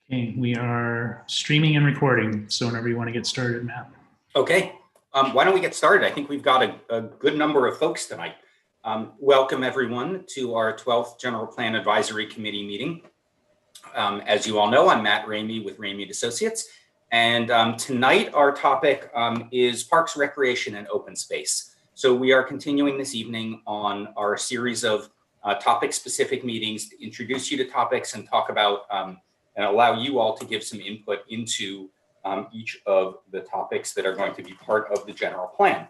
Okay, we are streaming and recording, so whenever you want to get started, Matt. Okay, why don't we get started? I think we've got a good number of folks tonight. Welcome everyone to our 12th General Plan Advisory Committee meeting. As you all know, I'm Matt Ramey with Ramey & Associates, and tonight our topic is Parks, Recreation, and Open Space. So we are continuing this evening on our series of topic-specific meetings to introduce you to topics and talk about and allow you all to give some input into each of the topics that are going to be part of the general plan.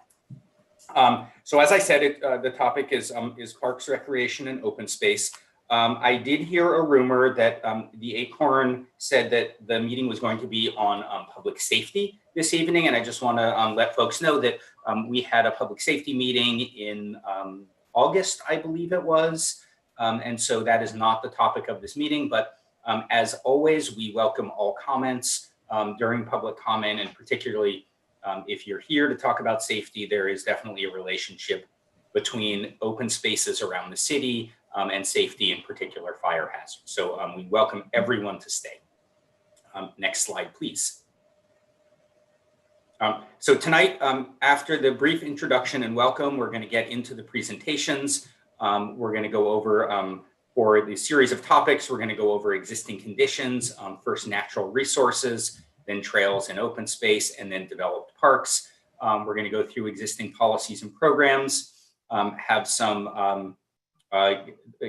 So as I said, the topic is Parks, Recreation, and Open Space. I did hear a rumor that the Acorn said that the meeting was going to be on public safety this evening, and I just want to let folks know that we had a public safety meeting in August, I believe it was, and so that is not the topic of this meeting, but as always, we welcome all comments during public comment, and particularly if you're here to talk about safety, there is definitely a relationship between open spaces around the city and safety, in particular fire hazards. So we welcome everyone to stay. Next slide, please. So tonight, after the brief introduction and welcome, we're going to get into the presentations. We're going to go over for the series of topics, we're going to go over existing conditions, first natural resources, then trails and open space, and then developed parks. We're going to go through existing policies and programs, have some,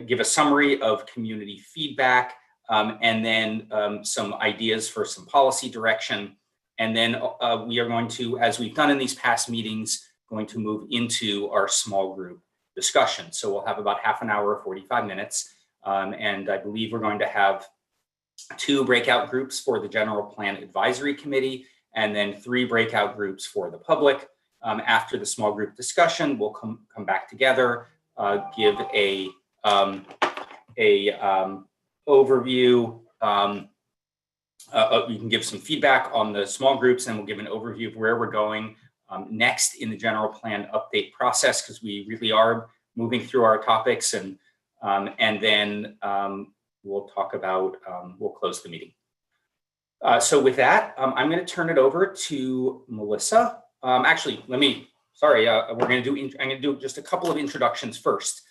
give a summary of community feedback, and then some ideas for some policy direction. And then we are going to, as we've done in these past meetings, going to move into our small group discussion. So we'll have about half an hour or 45 minutes. And I believe we're going to have 2 breakout groups for the General Plan Advisory Committee, and then 3 breakout groups for the public. After the small group discussion, we'll come back together, give a overview. You can give some feedback on the small groups, and we'll give an overview of where we're going next in the general plan update process, because we really are moving through our topics, and then we'll talk about, we'll close the meeting. So with that, I'm going to turn it over to Melissa. Actually, we're going to do, I'm going to do just a couple of introductions first.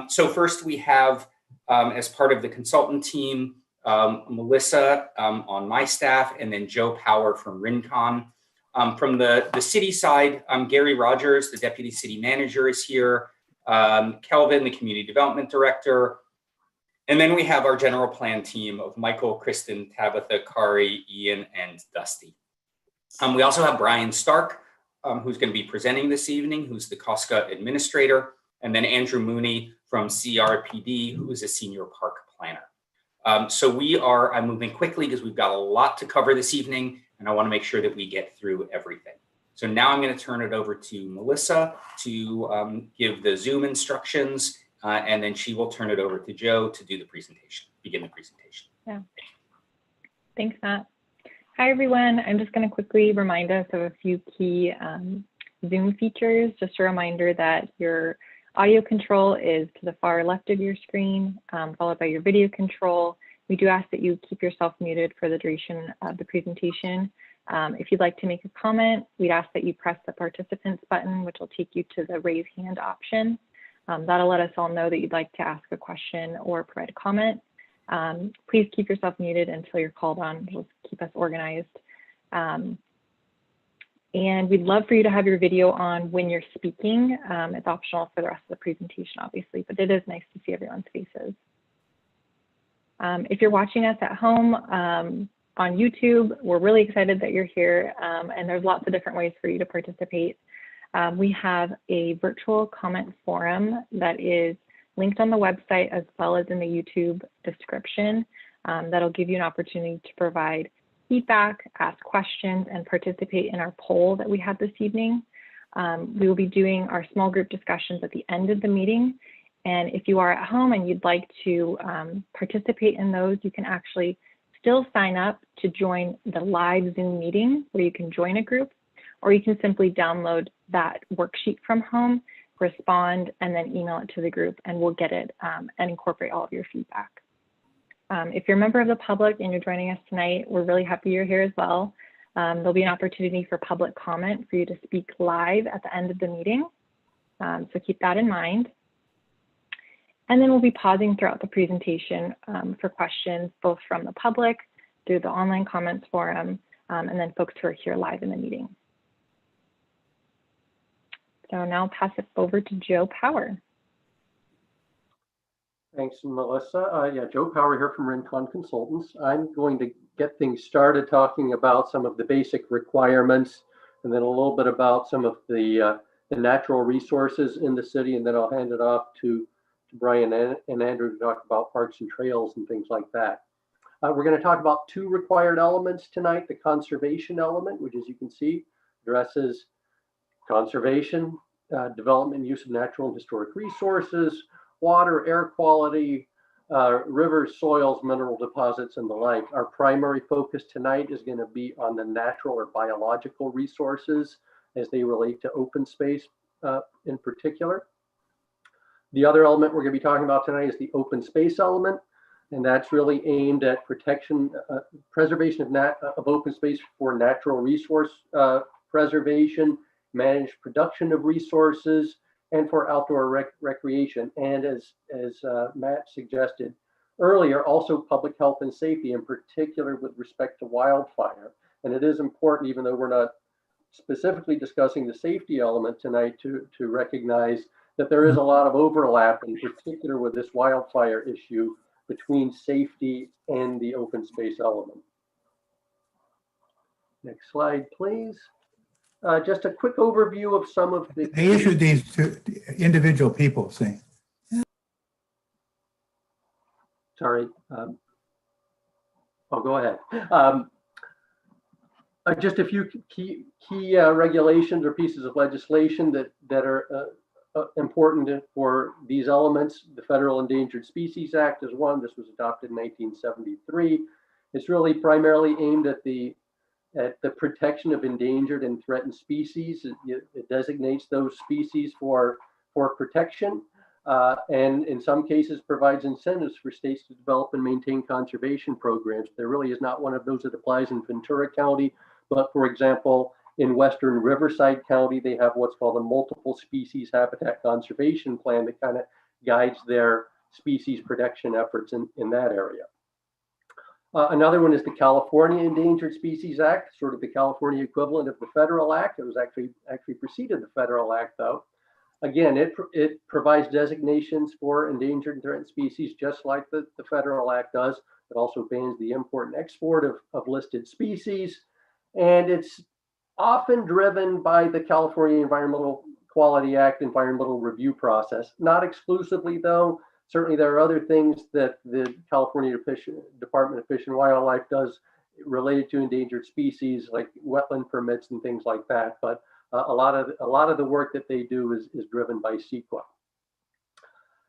So first we have, as part of the consultant team, Melissa on my staff, and then Joe Power from Rincon. From the city side, Gary Rogers, the deputy city manager, is here. Kelvin, the community development director. And then we have our general plan team of Michael, Kristen, Tabitha, Kari, Ian, and Dusty. We also have Brian Stark, who's going to be presenting this evening, who's the Costco administrator, and then Andrew Mooney from CRPD, who is a senior park planner. So I'm moving quickly because we've got a lot to cover this evening, and I want to make sure that we get through everything. So now I'm going to turn it over to Melissa to give the Zoom instructions, and then she will turn it over to Joe to do the presentation, begin the presentation. Yeah. Thanks, Matt. Hi, everyone. I'm just going to quickly remind us of a few key Zoom features. Just a reminder that your audio control is to the far left of your screen, followed by your video control. We do ask that you keep yourself muted for the duration of the presentation. If you'd like to make a comment, we'd ask that you press the participants button, which will take you to the raise hand option. That'll let us all know that you'd like to ask a question or provide a comment. Please keep yourself muted until you're called on. It'll keep us organized. And we'd love for you to have your video on when you're speaking. It's optional for the rest of the presentation, obviously, but it is nice to see everyone's faces. If you're watching us at home on YouTube, we're really excited that you're here, and there's lots of different ways for you to participate. We have a virtual comment forum that is linked on the website as well as in the YouTube description. That'll give you an opportunity to provide feedback, ask questions, and participate in our poll that we had this evening. We will be doing our small group discussions at the end of the meeting. And if you are at home and you'd like to participate in those, you can actually still sign up to join the live Zoom meeting where you can join a group, or you can simply download that worksheet from home, respond, and then email it to the group, and we'll get it and incorporate all of your feedback. If you're a member of the public and you're joining us tonight, we're really happy you're here as well. There'll be an opportunity for public comment for you to speak live at the end of the meeting. So keep that in mind. And then we'll be pausing throughout the presentation for questions, both from the public, through the online comments forum, and then folks who are here live in the meeting. So now I'll pass it over to Joe Power. Thanks, Melissa. Yeah, Joe Power here from Rincon Consultants. I'm going to get things started talking about some of the basic requirements, and then a little bit about some of the natural resources in the city, and then I'll hand it off to Brian and Andrew to talk about parks and trails and things like that. We're going to talk about two required elements tonight. The conservation element, which, as you can see, addresses conservation, development and use of natural and historic resources, water, air quality, rivers, soils, mineral deposits, and the like. Our primary focus tonight is going to be on the natural or biological resources as they relate to open space in particular. The other element we're going to be talking about tonight is the open space element, and that's really aimed at protection, preservation of open space for natural resource preservation, managed production of resources, and for outdoor recreation. And as Matt suggested earlier, also public health and safety, in particular with respect to wildfire. And it is important, even though we're not specifically discussing the safety element tonight, to recognize that there is a lot of overlap, in particular with this wildfire issue, between safety and the open space element. Next slide, please. Just a quick overview of some of the— They issued these to individual people, see. Sorry. I'll go ahead. Just a few key regulations or pieces of legislation that are important for these elements. The Federal Endangered Species Act is one. This was adopted in 1973. It's really primarily aimed at the protection of endangered and threatened species. It designates those species for protection, and in some cases provides incentives for states to develop and maintain conservation programs. There really is not one of those that applies in Ventura County, but for example, in Western Riverside County, they have what's called a multiple species habitat conservation plan that kind of guides their species protection efforts in that area. Another one is the California Endangered Species Act, sort of the California equivalent of the Federal Act. It was actually preceded the Federal Act, though. Again, it provides designations for endangered and threatened species, just like the Federal Act does. It also bans the import and export of listed species. And it's often driven by the California Environmental Quality Act environmental review process. Not exclusively, though. Certainly, there are other things that the California Department of Fish and Wildlife does related to endangered species, like wetland permits and things like that. But a lot of the work that they do is driven by CEQA.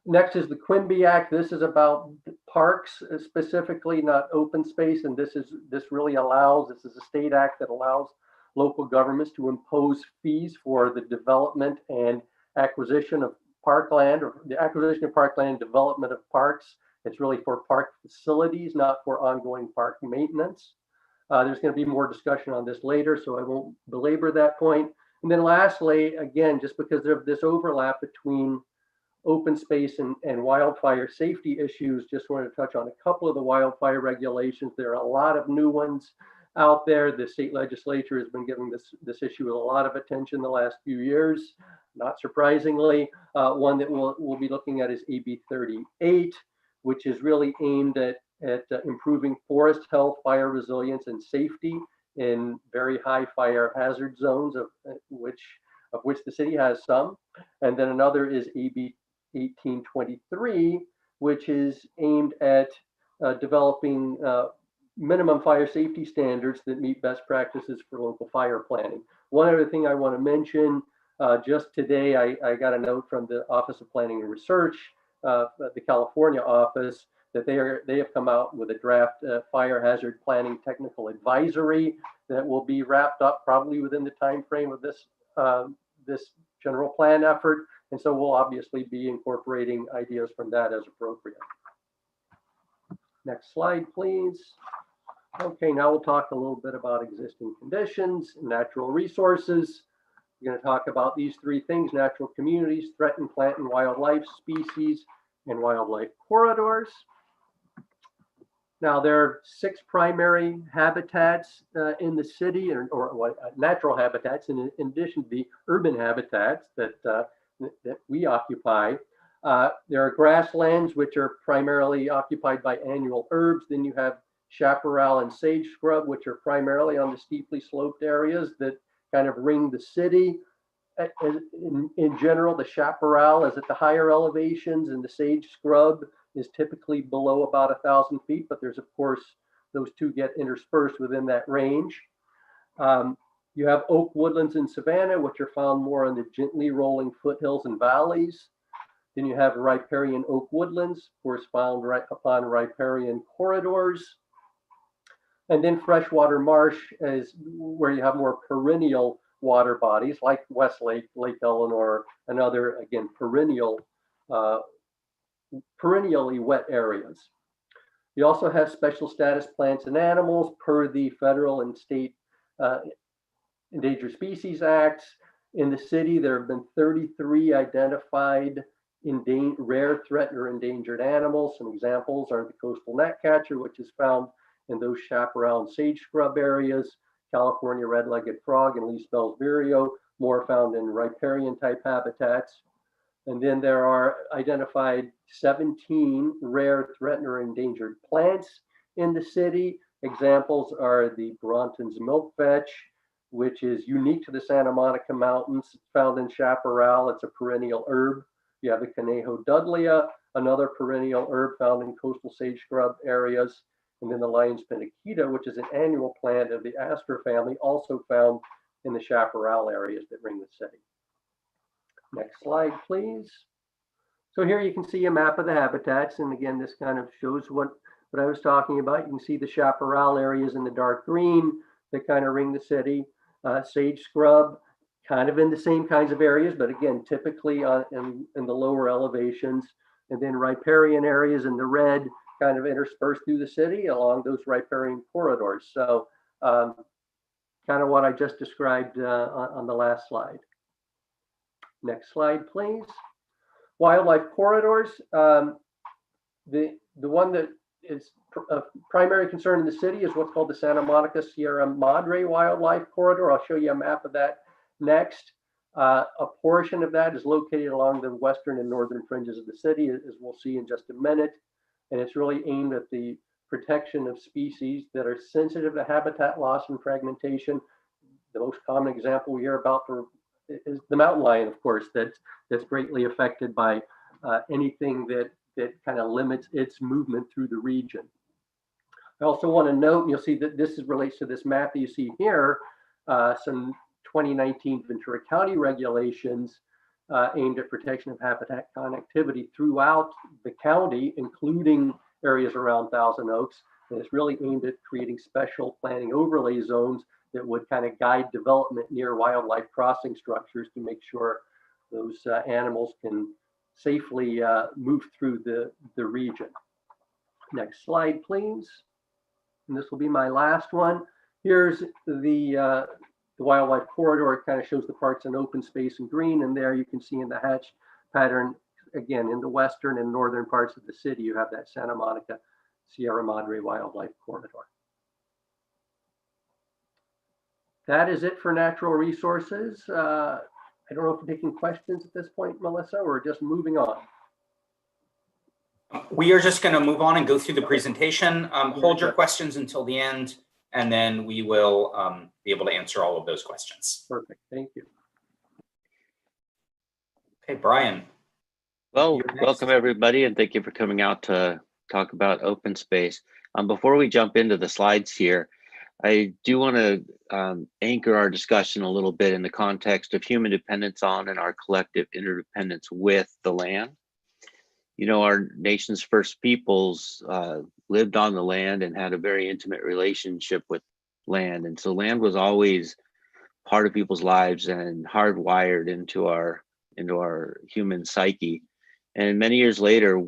Next is the Quimby Act. This is about parks specifically, not open space. And this is a state act that allows local governments to impose fees for the development and acquisition of parkland, or the acquisition of parkland, development of parks. It's really for park facilities, not for ongoing park maintenance. There's going to be more discussion on this later, so I won't belabor that point. And then lastly, again, just because of this overlap between open space and wildfire safety issues, just wanted to touch on a couple of the wildfire regulations. There are a lot of new ones out there. The state legislature has been giving this issue a lot of attention the last few years. Not surprisingly, one that we'll be looking at is AB 38, which is really aimed at improving forest health, fire resilience, and safety in very high fire hazard zones, of which the city has some. And then another is AB 1823, which is aimed at developing minimum fire safety standards that meet best practices for local fire planning. One other thing I want to mention, just today, I got a note from the Office of Planning and Research, the California office, that they have come out with a draft fire hazard planning technical advisory that will be wrapped up probably within the time frame of this general plan effort. And so we'll obviously be incorporating ideas from that as appropriate. Next slide, please. Okay, now we'll talk a little bit about existing conditions, natural resources. We're going to talk about these three things: natural communities, threatened plant and wildlife species, and wildlife corridors. Now, there are 6 primary habitats in the city, or natural habitats, in addition to the urban habitats that we occupy. There are grasslands, which are primarily occupied by annual herbs. Then you have chaparral and sage scrub, which are primarily on the steeply sloped areas that kind of ring the city. In general, the chaparral is at the higher elevations, and the sage scrub is typically below about 1,000 feet, but there's, of course, those two get interspersed within that range. You have oak woodlands and savanna, which are found more in the gently rolling foothills and valleys. Then you have riparian oak woodlands, of course, found right upon riparian corridors. And then freshwater marsh is where you have more perennial water bodies like Westlake, Lake Eleanor, and other, again, perennially wet areas. You also have special status plants and animals per the federal and state Endangered Species Acts. In the city, there have been 33 identified rare, threatened, or endangered animals. Some examples are the coastal gnatcatcher, which is found in those chaparral and sage scrub areas, California red-legged frog and leaf spells vireo, more found in riparian type habitats. And then there are identified 17 rare, threatened, or endangered plants in the city. Examples are the Bronton's milkvetch, which is unique to the Santa Monica Mountains. It's found in chaparral. It's a perennial herb. You have the Conejo dudleya, another perennial herb found in coastal sage scrub areas. And then the lion's pinaquita, which is an annual plant of the aster family, also found in the chaparral areas that ring the city. Next slide, please. So here you can see a map of the habitats. And again, this kind of shows what I was talking about. You can see the chaparral areas in the dark green that kind of ring the city. Sage scrub, kind of in the same kinds of areas, but again, typically in the lower elevations. And then riparian areas in the red, kind of interspersed through the city along those riparian corridors. So kind of what I just described on the last slide. Next slide, please. Wildlife corridors. The one that is of primary concern in the city is what's called the Santa Monica Sierra Madre Wildlife Corridor. I'll show you a map of that next. A portion of that is located along the western and northern fringes of the city, as we'll see in just a minute. And it's really aimed at the protection of species that are sensitive to habitat loss and fragmentation. The most common example we hear about is the mountain lion, of course, that's greatly affected by anything that kind of limits its movement through the region. I also want to note, and you'll see that this relates to this map that you see here, some 2019 Ventura County regulations aimed at protection of habitat connectivity throughout the county, including areas around Thousand Oaks. And it's really aimed at creating special planning overlay zones that would kind of guide development near wildlife crossing structures to make sure those animals can safely move through the region. Next slide, please. And this will be my last one. Here's the wildlife corridor. It kind of shows the parks in open space in green, and there you can see in the hatch pattern, again, in the western and northern parts of the city, you have that Santa Monica Sierra Madre Wildlife Corridor. That is it for natural resources. I don't know if we're taking questions at this point, Melissa, or just moving on. We are just going to move on and go through the presentation. Hold your questions until the end, and then we will be able to answer all of those questions. Perfect. Thank you. Okay, Brian. Well, welcome everybody, and thank you for coming out to talk about open space. Before we jump into the slides here, I do want to anchor our discussion a little bit in the context of human dependence on and our collective interdependence with the land. You know, our nation's first peoples lived on the land and had a very intimate relationship with land. And so land was always part of people's lives and hardwired into our human psyche. And many years later,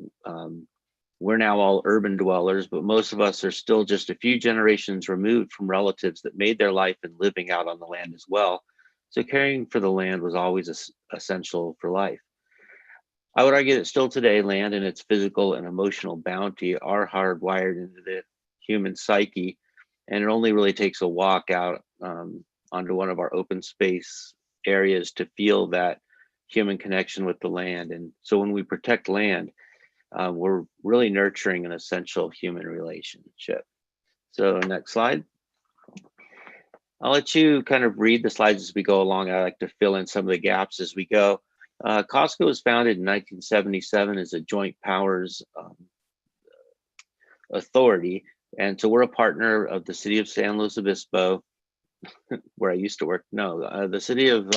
We're now all urban dwellers, but most of us are still just a few generations removed from relatives that made their life and living out on the land as well. So caring for the land was always essential for life. I would argue that still today, land and its physical and emotional bounty are hardwired into the human psyche, and it only really takes a walk out onto one of our open space areas to feel that human connection with the land. And so when we protect land, we're really nurturing an essential human relationship. So next slide. I'll let you kind of read the slides as we go along. I like to fill in some of the gaps as we go. Costco was founded in 1977 as a joint powers authority. And so we're a partner of the city of San Luis Obispo, where I used to work. No, the city of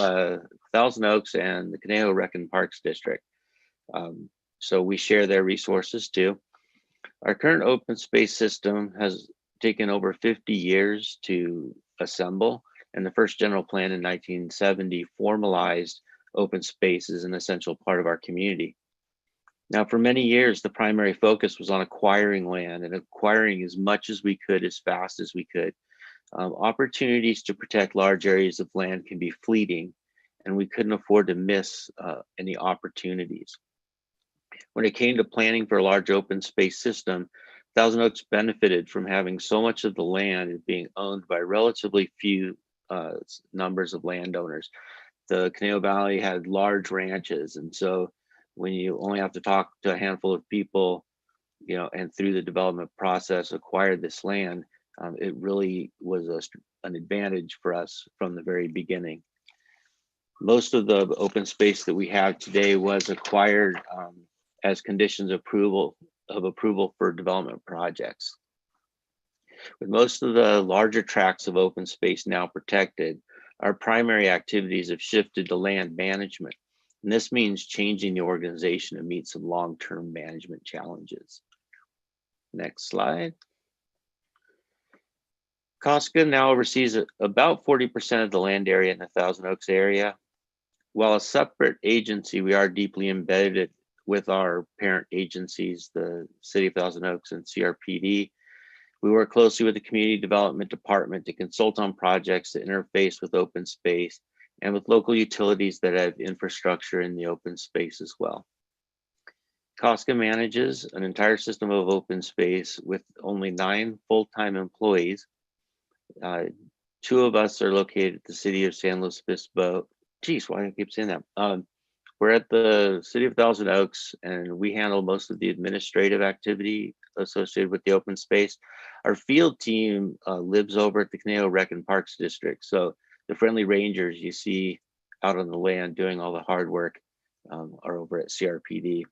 Thousand Oaks and the Conejo Rec and Parks District. So we share their resources too. Our current open space system has taken over 50 years to assemble, and the first general plan in 1970 formalized open space as an essential part of our community. Now, for many years, the primary focus was on acquiring land and acquiring as much as we could, as fast as we could. Opportunities to protect large areas of land can be fleeting, and we couldn't afford to miss any opportunities. When it came to planning for a large open space system, Thousand Oaks benefited from having so much of the land being owned by relatively few numbers of landowners. The Conejo Valley had large ranches, and so when you only have to talk to a handful of people, and through the development process acquire this land, it really was an advantage for us from the very beginning. Most of the open space that we have today was acquired as conditions of approval for development projects. With most of the larger tracts of open space now protected, our primary activities have shifted to land management. And this means changing the organization to meet some long-term management challenges. Next slide. Costco now oversees about 40% of the land area in the Thousand Oaks area. While a separate agency, we are deeply embedded with our parent agencies, the City of Thousand Oaks and CRPD. We work closely with the Community Development Department to consult on projects that interface with open space and with local utilities that have infrastructure in the open space as well. Costco manages an entire system of open space with only 9 full-time employees. 2 of us are located at the City of San Luis Obispo. Geez, why do I keep saying that? We're at the City of Thousand Oaks, and we handle most of the administrative activity associated with the open space. Our field team lives over at the Conejo Rec and Parks District. So the friendly rangers you see out on the land doing all the hard work are over at CRPD.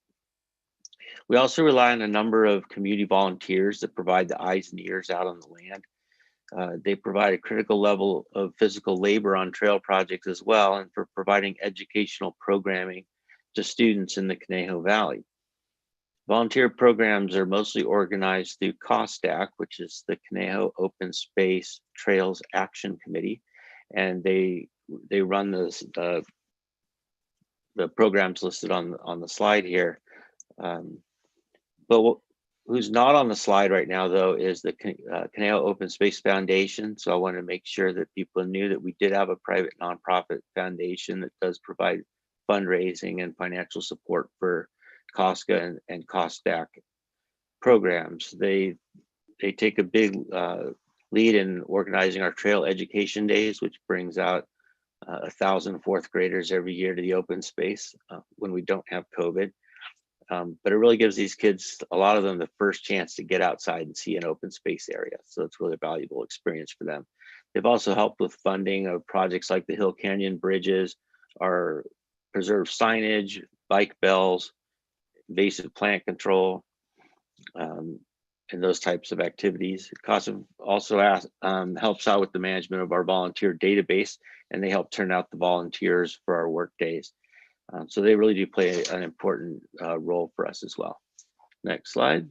We also rely on a number of community volunteers that provide the eyes and ears out on the land. They provide a critical level of physical labor on trail projects as well, and for providing educational programming to students in the Conejo Valley. Volunteer programs are mostly organized through COSTAC, which is the Conejo Open Space Trails Action Committee, and they run the programs listed on the slide here. But who's not on the slide right now, though, is the Conejo Open Space Foundation. So I wanted to make sure that people knew that we did have a private nonprofit foundation that does provide fundraising and financial support for Costco and COSTAC programs. They take a big lead in organizing our trail education days, which brings out 1,000 fourth graders every year to the open space when we don't have COVID. But it really gives these kids, a lot of them, the first chance to get outside and see an open space area. So it's really a valuable experience for them. They've also helped with funding of projects like the Hill Canyon bridges, our preserved signage, bike bells, invasive plant control, and those types of activities. COSTAC also helps out with the management of our volunteer database, and they help turn out the volunteers for our work days. So they really do play an important role for us as well. Next slide.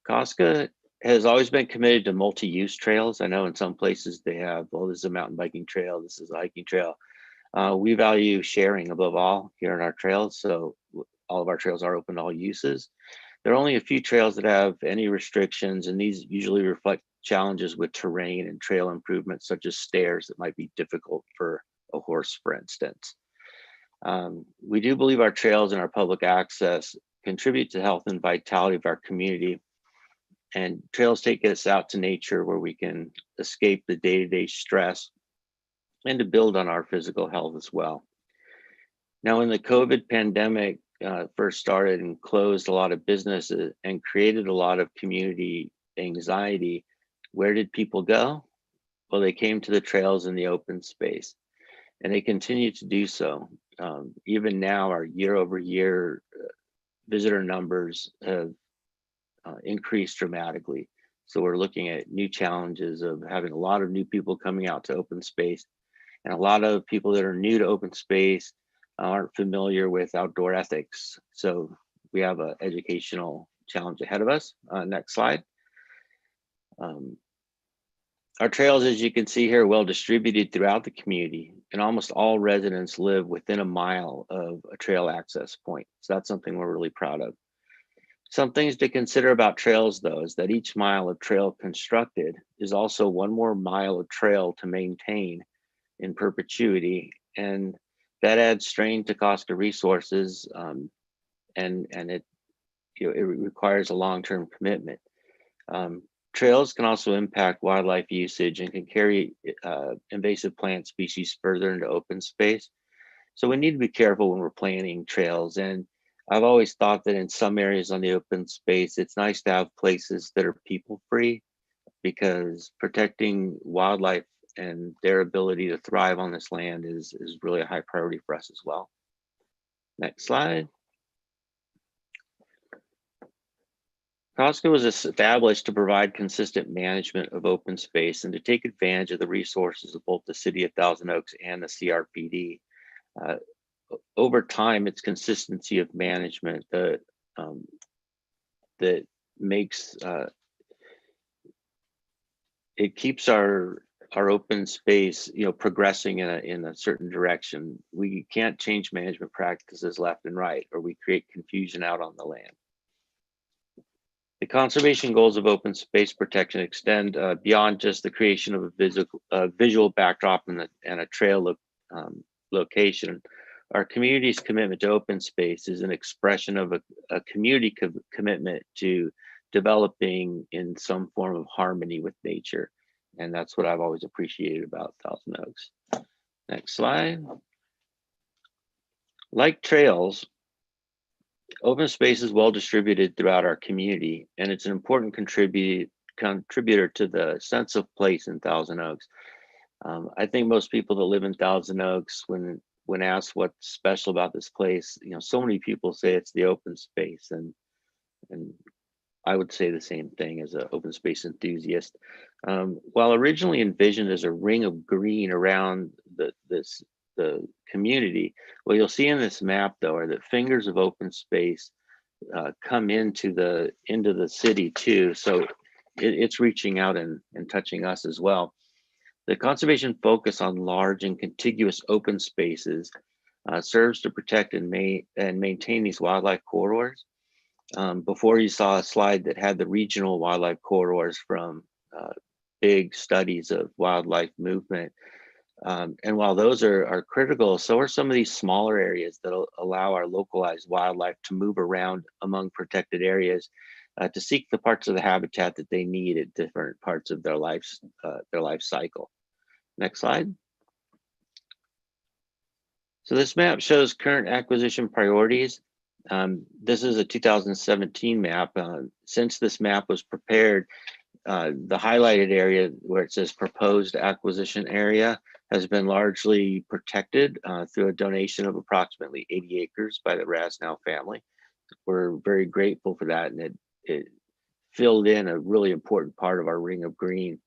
Costco has always been committed to multi-use trails. I know in some places they have, well, this is a mountain biking trail, this is a hiking trail. We value sharing above all here on our trails, so all of our trails are open to all uses. There are only a few trails that have any restrictions, and these usually reflect challenges with terrain and trail improvements, such as stairs that might be difficult for a horse, for instance. We do believe our trails and our public access contribute to health and vitality of our community, and trails take us out to nature where we can escape the day-to-day stress and to build on our physical health as well. Now, when the COVID pandemic first started and closed a lot of businesses and created a lot of community anxiety, where did people go? Well, they came to the trails in the open space, and they continue to do so. Even now, our year-over-year visitor numbers have increased dramatically. So we're looking at new challenges of having a lot of new people coming out to open space, and a lot of people that are new to open space aren't familiar with outdoor ethics. So we have an educational challenge ahead of us. Next slide. Our trails, as you can see here, are well distributed throughout the community, and almost all residents live within a mile of a trail access point. So that's something we're really proud of. Some things to consider about trails, though, is that each mile of trail constructed is also one more mile of trail to maintain in perpetuity, and that adds strain to Costco resources, and it requires a long-term commitment. Trails can also impact wildlife usage and can carry invasive plant species further into open space. So we need to be careful when we're planning trails. And I've always thought that in some areas on the open space, it's nice to have places that are people-free, because protecting wildlife and their ability to thrive on this land is really a high priority for us as well. Next slide. Costco was established to provide consistent management of open space and to take advantage of the resources of both the City of Thousand Oaks and the CRPD. Over time, its consistency of management that makes it keeps our open space, progressing in a certain direction. We can't change management practices left and right, or we create confusion out on the land. The conservation goals of open space protection extend beyond just the creation of a visual backdrop and a trail location. Our community's commitment to open space is an expression of a community commitment to developing in some form of harmony with nature. And that's what I've always appreciated about Thousand Oaks. Next slide. Like trails, open space is well distributed throughout our community, and it's an important contributor to the sense of place in Thousand Oaks. I think most people that live in Thousand Oaks, when asked what's special about this place, so many people say it's the open space, and I would say the same thing as an open space enthusiast. While originally envisioned as a ring of green around the community, what you'll see in this map, though, are that fingers of open space come into the city too. So it's reaching out and touching us as well. The conservation focus on large and contiguous open spaces serves to protect and maintain these wildlife corridors. Before, you saw a slide that had the regional wildlife corridors from big studies of wildlife movement. And while those are critical, so are some of these smaller areas that allow our localized wildlife to move around among protected areas to seek the parts of the habitat that they need at different parts of their life cycle. Next slide. So this map shows current acquisition priorities. This is a 2017 map. Since this map was prepared, the highlighted area where it says proposed acquisition area has been largely protected through a donation of approximately 80 acres by the Rasnow family. We're very grateful for that, and it filled in a really important part of our ring of green.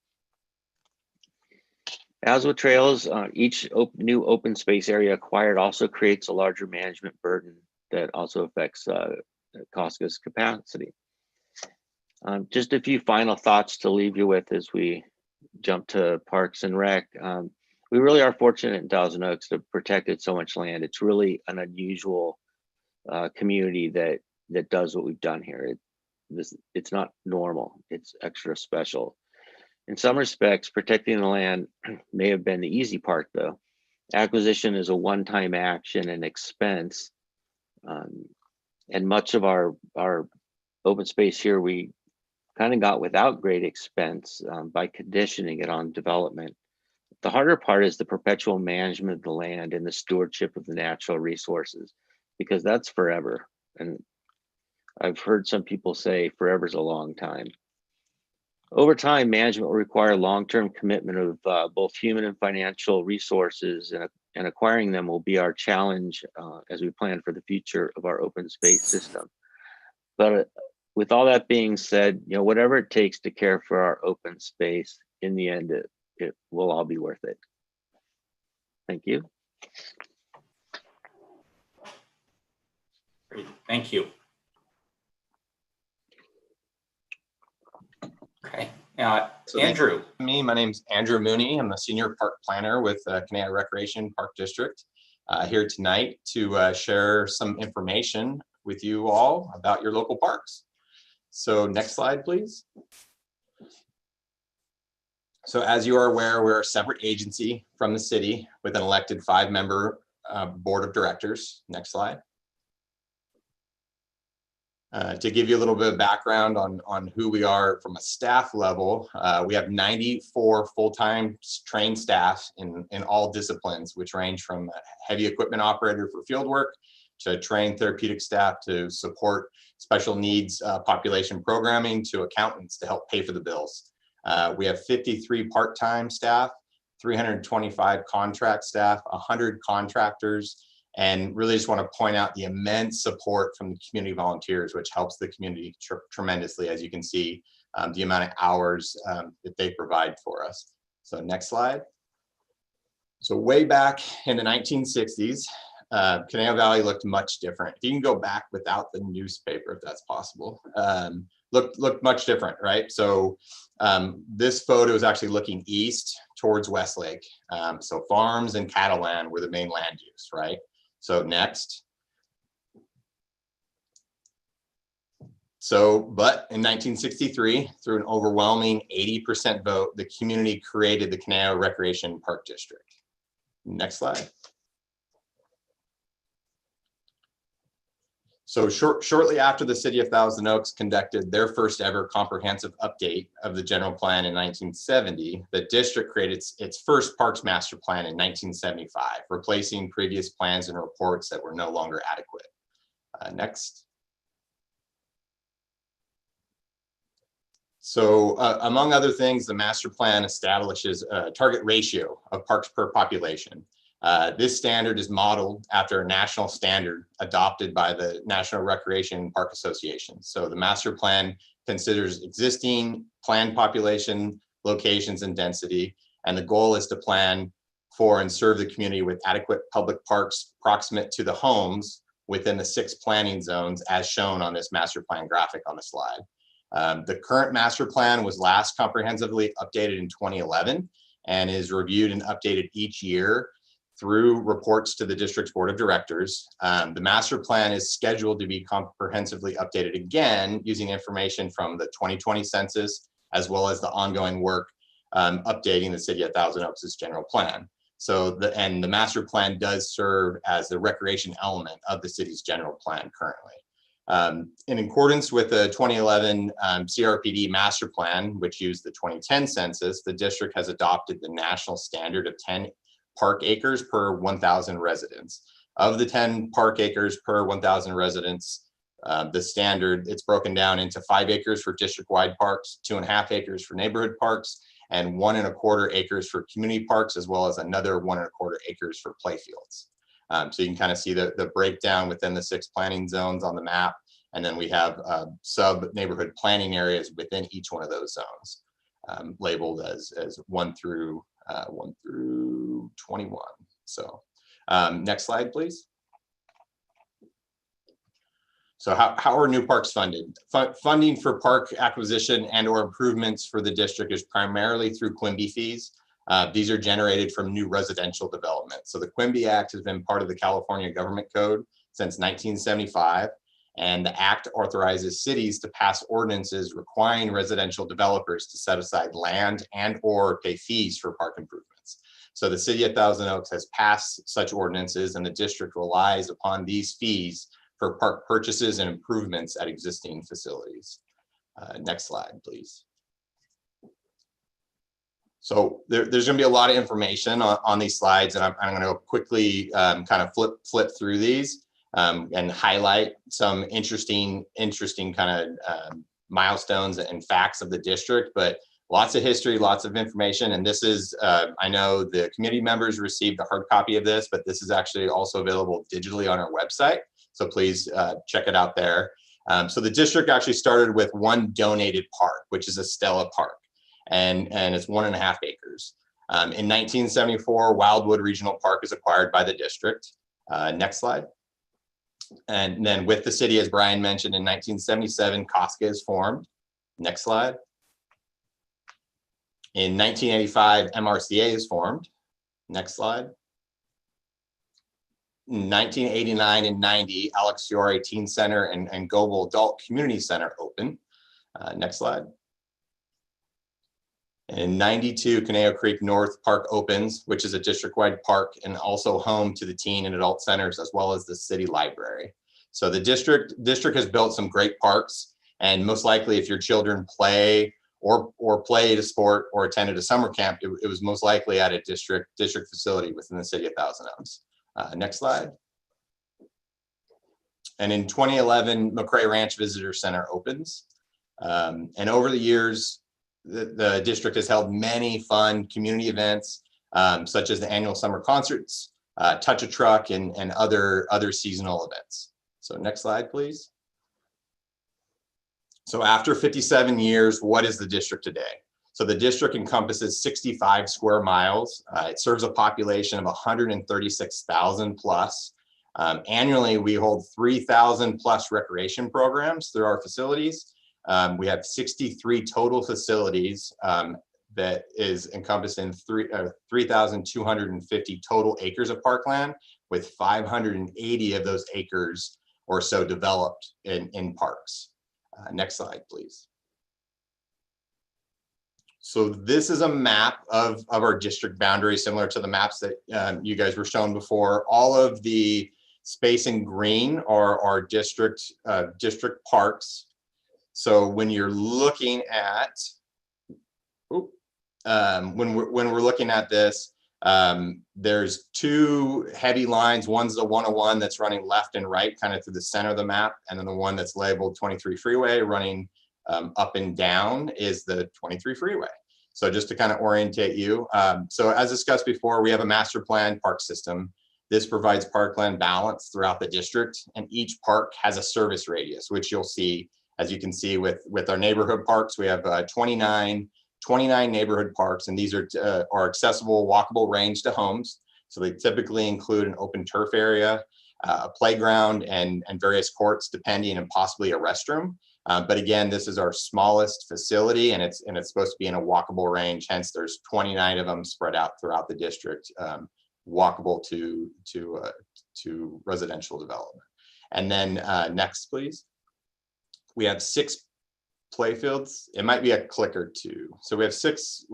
As with trails, each new open space area acquired also creates a larger management burden that also affects Costco's capacity. Just a few final thoughts to leave you with as we jump to Parks and Rec. We really are fortunate in Thousand Oaks to have protected so much land. It's really an unusual community that does what we've done here. it's not normal, it's extra special. In some respects, protecting the land may have been the easy part though. Acquisition is a one-time action and expense. And much of our open space here, we kind of got without great expense by conditioning it on development. The harder part is the perpetual management of the land and the stewardship of the natural resources, because that's forever. And I've heard some people say forever is a long time. Over time, management will require long-term commitment of both human and financial resources, and acquiring them will be our challenge as we plan for the future of our open space system. But with all that being said, whatever it takes to care for our open space, in the end, it will all be worth it. Thank you. Great, thank you. Okay, Andrew. My name's Andrew Mooney. I'm a senior park planner with Canada Recreation Park District, here tonight to share some information with you all about your local parks. So next slide, please. So as you are aware, we're a separate agency from the city with an elected 5-member board of directors. Next slide. To give you a little bit of background on who we are from a staff level, we have 94 full-time trained staff in all disciplines, which range from a heavy equipment operator for field work to trained therapeutic staff to support special needs population programming to accountants to help pay for the bills. We have 53 part-time staff, 325 contract staff, 100 contractors, and really just want to point out the immense support from the community volunteers, which helps the community tremendously, as you can see, the amount of hours that they provide for us. So next slide. So way back in the 1960s, Canal Valley looked much different. If you can go back without the newspaper, if that's possible, looked much different, right? So this photo is actually looking east towards Westlake. So farms and cattle land were the main land use, right? So next. So, but in 1963, through an overwhelming 80% vote, the community created the Canal Recreation Park District. Next slide. So shortly after the city of Thousand Oaks conducted their first ever comprehensive update of the general plan in 1970, the district created its first parks master plan in 1975, replacing previous plans and reports that were no longer adequate. Next. So among other things, the master plan establishes a target ratio of parks per population. This standard is modeled after a national standard adopted by the National Recreation Park Association. So the master plan considers existing planned population, locations, and density, and the goal is to plan for and serve the community with adequate public parks proximate to the homes within the 6 planning zones as shown on this master plan graphic on the slide. The current master plan was last comprehensively updated in 2011 and is reviewed and updated each year through reports to the district's board of directors. The master plan is scheduled to be comprehensively updated again using information from the 2020 census, as well as the ongoing work updating the city of Thousand Oaks' general plan. So the master plan does serve as the recreation element of the city's general plan currently. In accordance with the 2011 CRPD master plan, which used the 2010 census, the district has adopted the national standard of 10 park acres per 1,000 residents. Of the 10 park acres per 1,000 residents, the standard, it's broken down into 5 acres for district-wide parks, 2.5 acres for neighborhood parks, and 1.25 acres for community parks, as well as another 1.25 acres for playfields. So you can kind of see the breakdown within the 6 planning zones on the map, and then we have sub-neighborhood planning areas within each one of those zones, labeled as 1 through 21. So next slide, please. So how are new parks funded? Funding for park acquisition and or improvements for the district is primarily through Quimby fees. These are generated from new residential development. So the Quimby Act has been part of the California Government Code since 1975. And the act authorizes cities to pass ordinances requiring residential developers to set aside land and or pay fees for park improvements. So the city of Thousand Oaks has passed such ordinances, and the district relies upon these fees for park purchases and improvements at existing facilities. Next slide, please. So there's going to be a lot of information on these slides, and I'm going to quickly kind of flip through these and highlight some interesting kind of milestones and facts of the district, but lots of history, lots of information. And this is, I know the community members received a hard copy of this, but this is actually also available digitally on our website. So please check it out there. So the district actually started with one donated park, which is Estella Park, and it's 1.5 acres. In 1974, Wildwood Regional Park is acquired by the district. Next slide. And then with the city, as Brian mentioned, in 1977, Costco is formed. Next slide. In 1985, MRCA is formed. Next slide. In 1989 and 90, Alex Fiore Teen Center and Global Adult Community Center open. Next slide. In 92, Conejo Creek North Park opens, which is a district-wide park and also home to the teen and adult centers, as well as the city library. So the district has built some great parks, and most likely if your children play or played a sport or attended a summer camp, it was most likely at a district facility within the city of Thousand Oaks. Next slide. And in 2011, McRae Ranch Visitor Center opens. And over the years, the district has held many fun community events, such as the annual summer concerts, Touch a Truck, and other seasonal events. So next slide, please. So after 57 years, what is the district today? So the district encompasses 65 square miles. It serves a population of 136,000 plus. Annually, we hold 3,000 plus recreation programs through our facilities. We have 63 total facilities that is encompassed in 3,250 total acres of parkland, with 580 of those acres or so developed in parks. Next slide, please. So this is a map of our district boundary, similar to the maps that you guys were shown before. All of the space in green are our district parks. So when you're looking at, when we're looking at this, there's two heavy lines. One's the 101 that's running left and right, kind of through the center of the map, and then the one that's labeled 23 freeway running up and down is the 23 freeway. So just to kind of orientate you. So as discussed before, we have a master plan park system. This provides parkland balance throughout the district, and each park has a service radius, which you'll see. As you can see with our neighborhood parks, we have 29 neighborhood parks, and these are accessible walkable range to homes. So they typically include an open turf area, a playground, and various courts, depending, and possibly a restroom. But again, this is our smallest facility, and it's supposed to be in a walkable range. Hence, there's 29 of them spread out throughout the district, walkable to residential development. And then next, please. We have 6 play fields. It might be a click or two. So we have six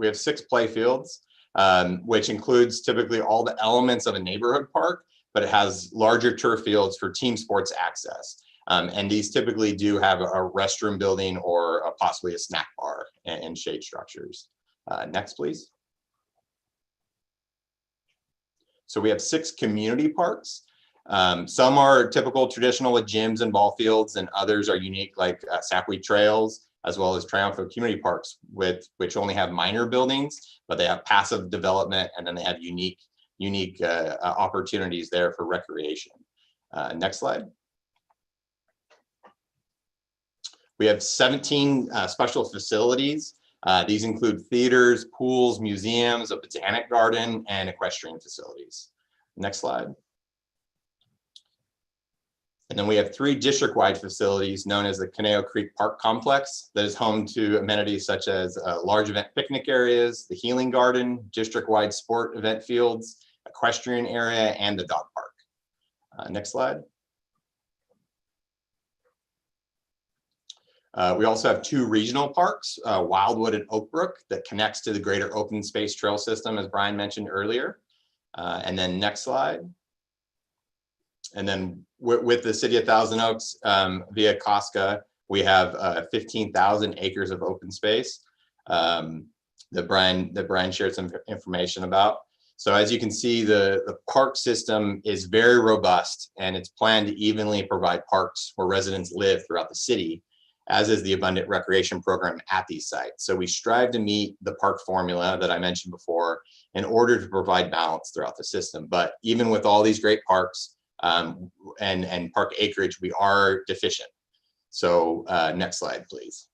play fields, which includes typically all the elements of a neighborhood park, but it has larger turf fields for team sports access. And these typically do have a restroom building or possibly a snack bar and shade structures. Next, please. So we have 6 community parks. Some are typical traditional with gyms and ball fields, and others are unique, like MultiUse Trails, as well as Triumphant Community Parks, which only have minor buildings, but they have passive development, and then they have unique opportunities there for recreation. Next slide. We have 17 special facilities. These include theaters, pools, museums, a botanic garden, and equestrian facilities. Next slide. And then we have 3 district-wide facilities known as the Conejo Creek Park Complex that is home to amenities such as large event picnic areas, the Healing Garden, district-wide sport event fields, equestrian area, and the dog park. Next slide. We also have 2 regional parks, Wildwood and Oakbrook, that connects to the greater open space trail system, as Brian mentioned earlier. And then next slide. And then with the City of Thousand Oaks via Costco, we have 15,000 acres of open space that Brian shared some information about. So as you can see, the park system is very robust, and it's planned to evenly provide parks where residents live throughout the city, as is the abundant recreation program at these sites. So we strive to meet the park formula that I mentioned before in order to provide balance throughout the system. But even with all these great parks and park acreage, we are deficient. So next slide, please.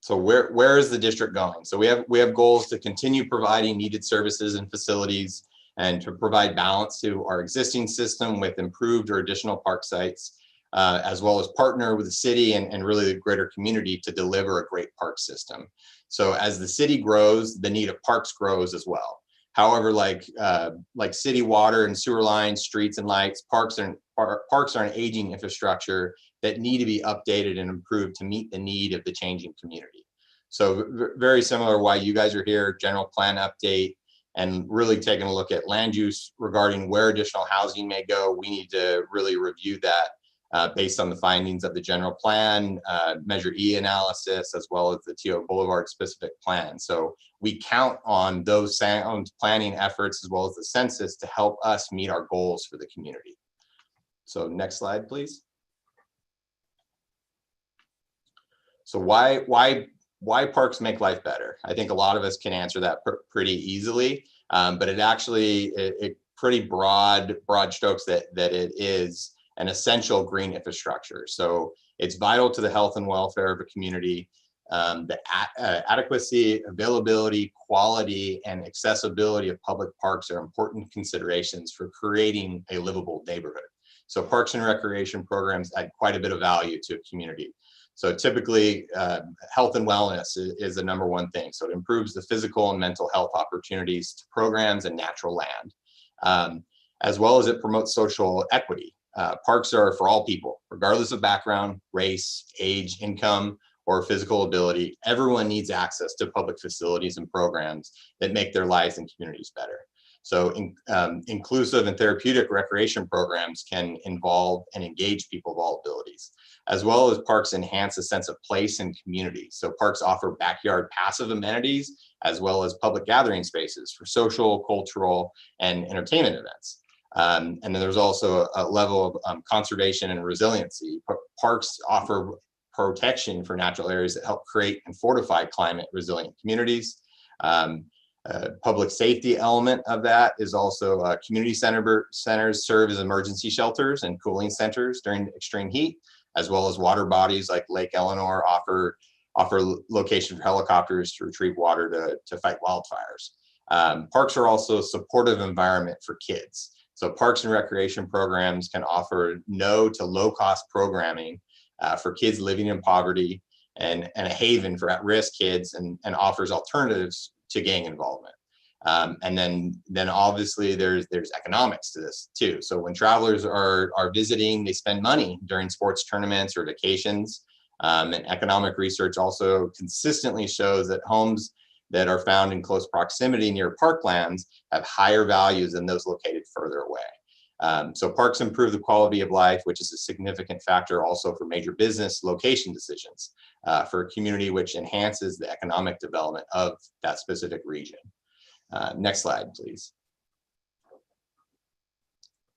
So where is the district going? So we have goals to continue providing needed services and facilities, and to provide balance to our existing system with improved or additional park sites, as well as partner with the city and really the greater community to deliver a great park system. So as the city grows, the need of parks grows as well. However, like city water and sewer lines, streets and lights, parks are an aging infrastructure that need to be updated and improved to meet the need of the changing community. So very similar why you guys are here, general plan update, and really taking a look at land use regarding where additional housing may go. We need to really review that based on the findings of the general plan, Measure E analysis, as well as the TO Boulevard specific plan. So we count on those sound planning efforts as well as the census to help us meet our goals for the community. So next slide, please. So why parks make life better? I think a lot of us can answer that pretty easily, but it actually, pretty broad strokes that it is an essential green infrastructure. So it's vital to the health and welfare of a community. The adequacy, availability, quality, and accessibility of public parks are important considerations for creating a livable neighborhood. So parks and recreation programs add quite a bit of value to a community. So typically, health and wellness is the #1 thing. So it improves the physical and mental health opportunities to programs and natural land, as well as it promotes social equity. Parks are for all people, regardless of background, race, age, income, or physical ability. Everyone needs access to public facilities and programs that make their lives and communities better. So inclusive and therapeutic recreation programs can involve and engage people of all abilities, as well as parks enhance a sense of place and community. So parks offer backyard passive amenities, as well as public gathering spaces for social, cultural, and entertainment events. And then there's also a level of conservation and resiliency. Parks offer protection for natural areas that help create and fortify climate resilient communities. Public safety element of that is also community centers serve as emergency shelters and cooling centers during extreme heat, as well as water bodies like Lake Eleanor offer location for helicopters to retrieve water to fight wildfires. Parks are also a supportive environment for kids. So parks and recreation programs can offer no to low cost programming for kids living in poverty and a haven for at-risk kids, and offers alternatives to gang involvement. And then obviously there's economics to this too. So when travelers are visiting, they spend money during sports tournaments or vacations. And economic research also consistently shows that homes that are found in close proximity near parklands have higher values than those located further away. So parks improve the quality of life, which is a significant factor also for major business location decisions for a community, which enhances the economic development of that specific region. Next slide, please.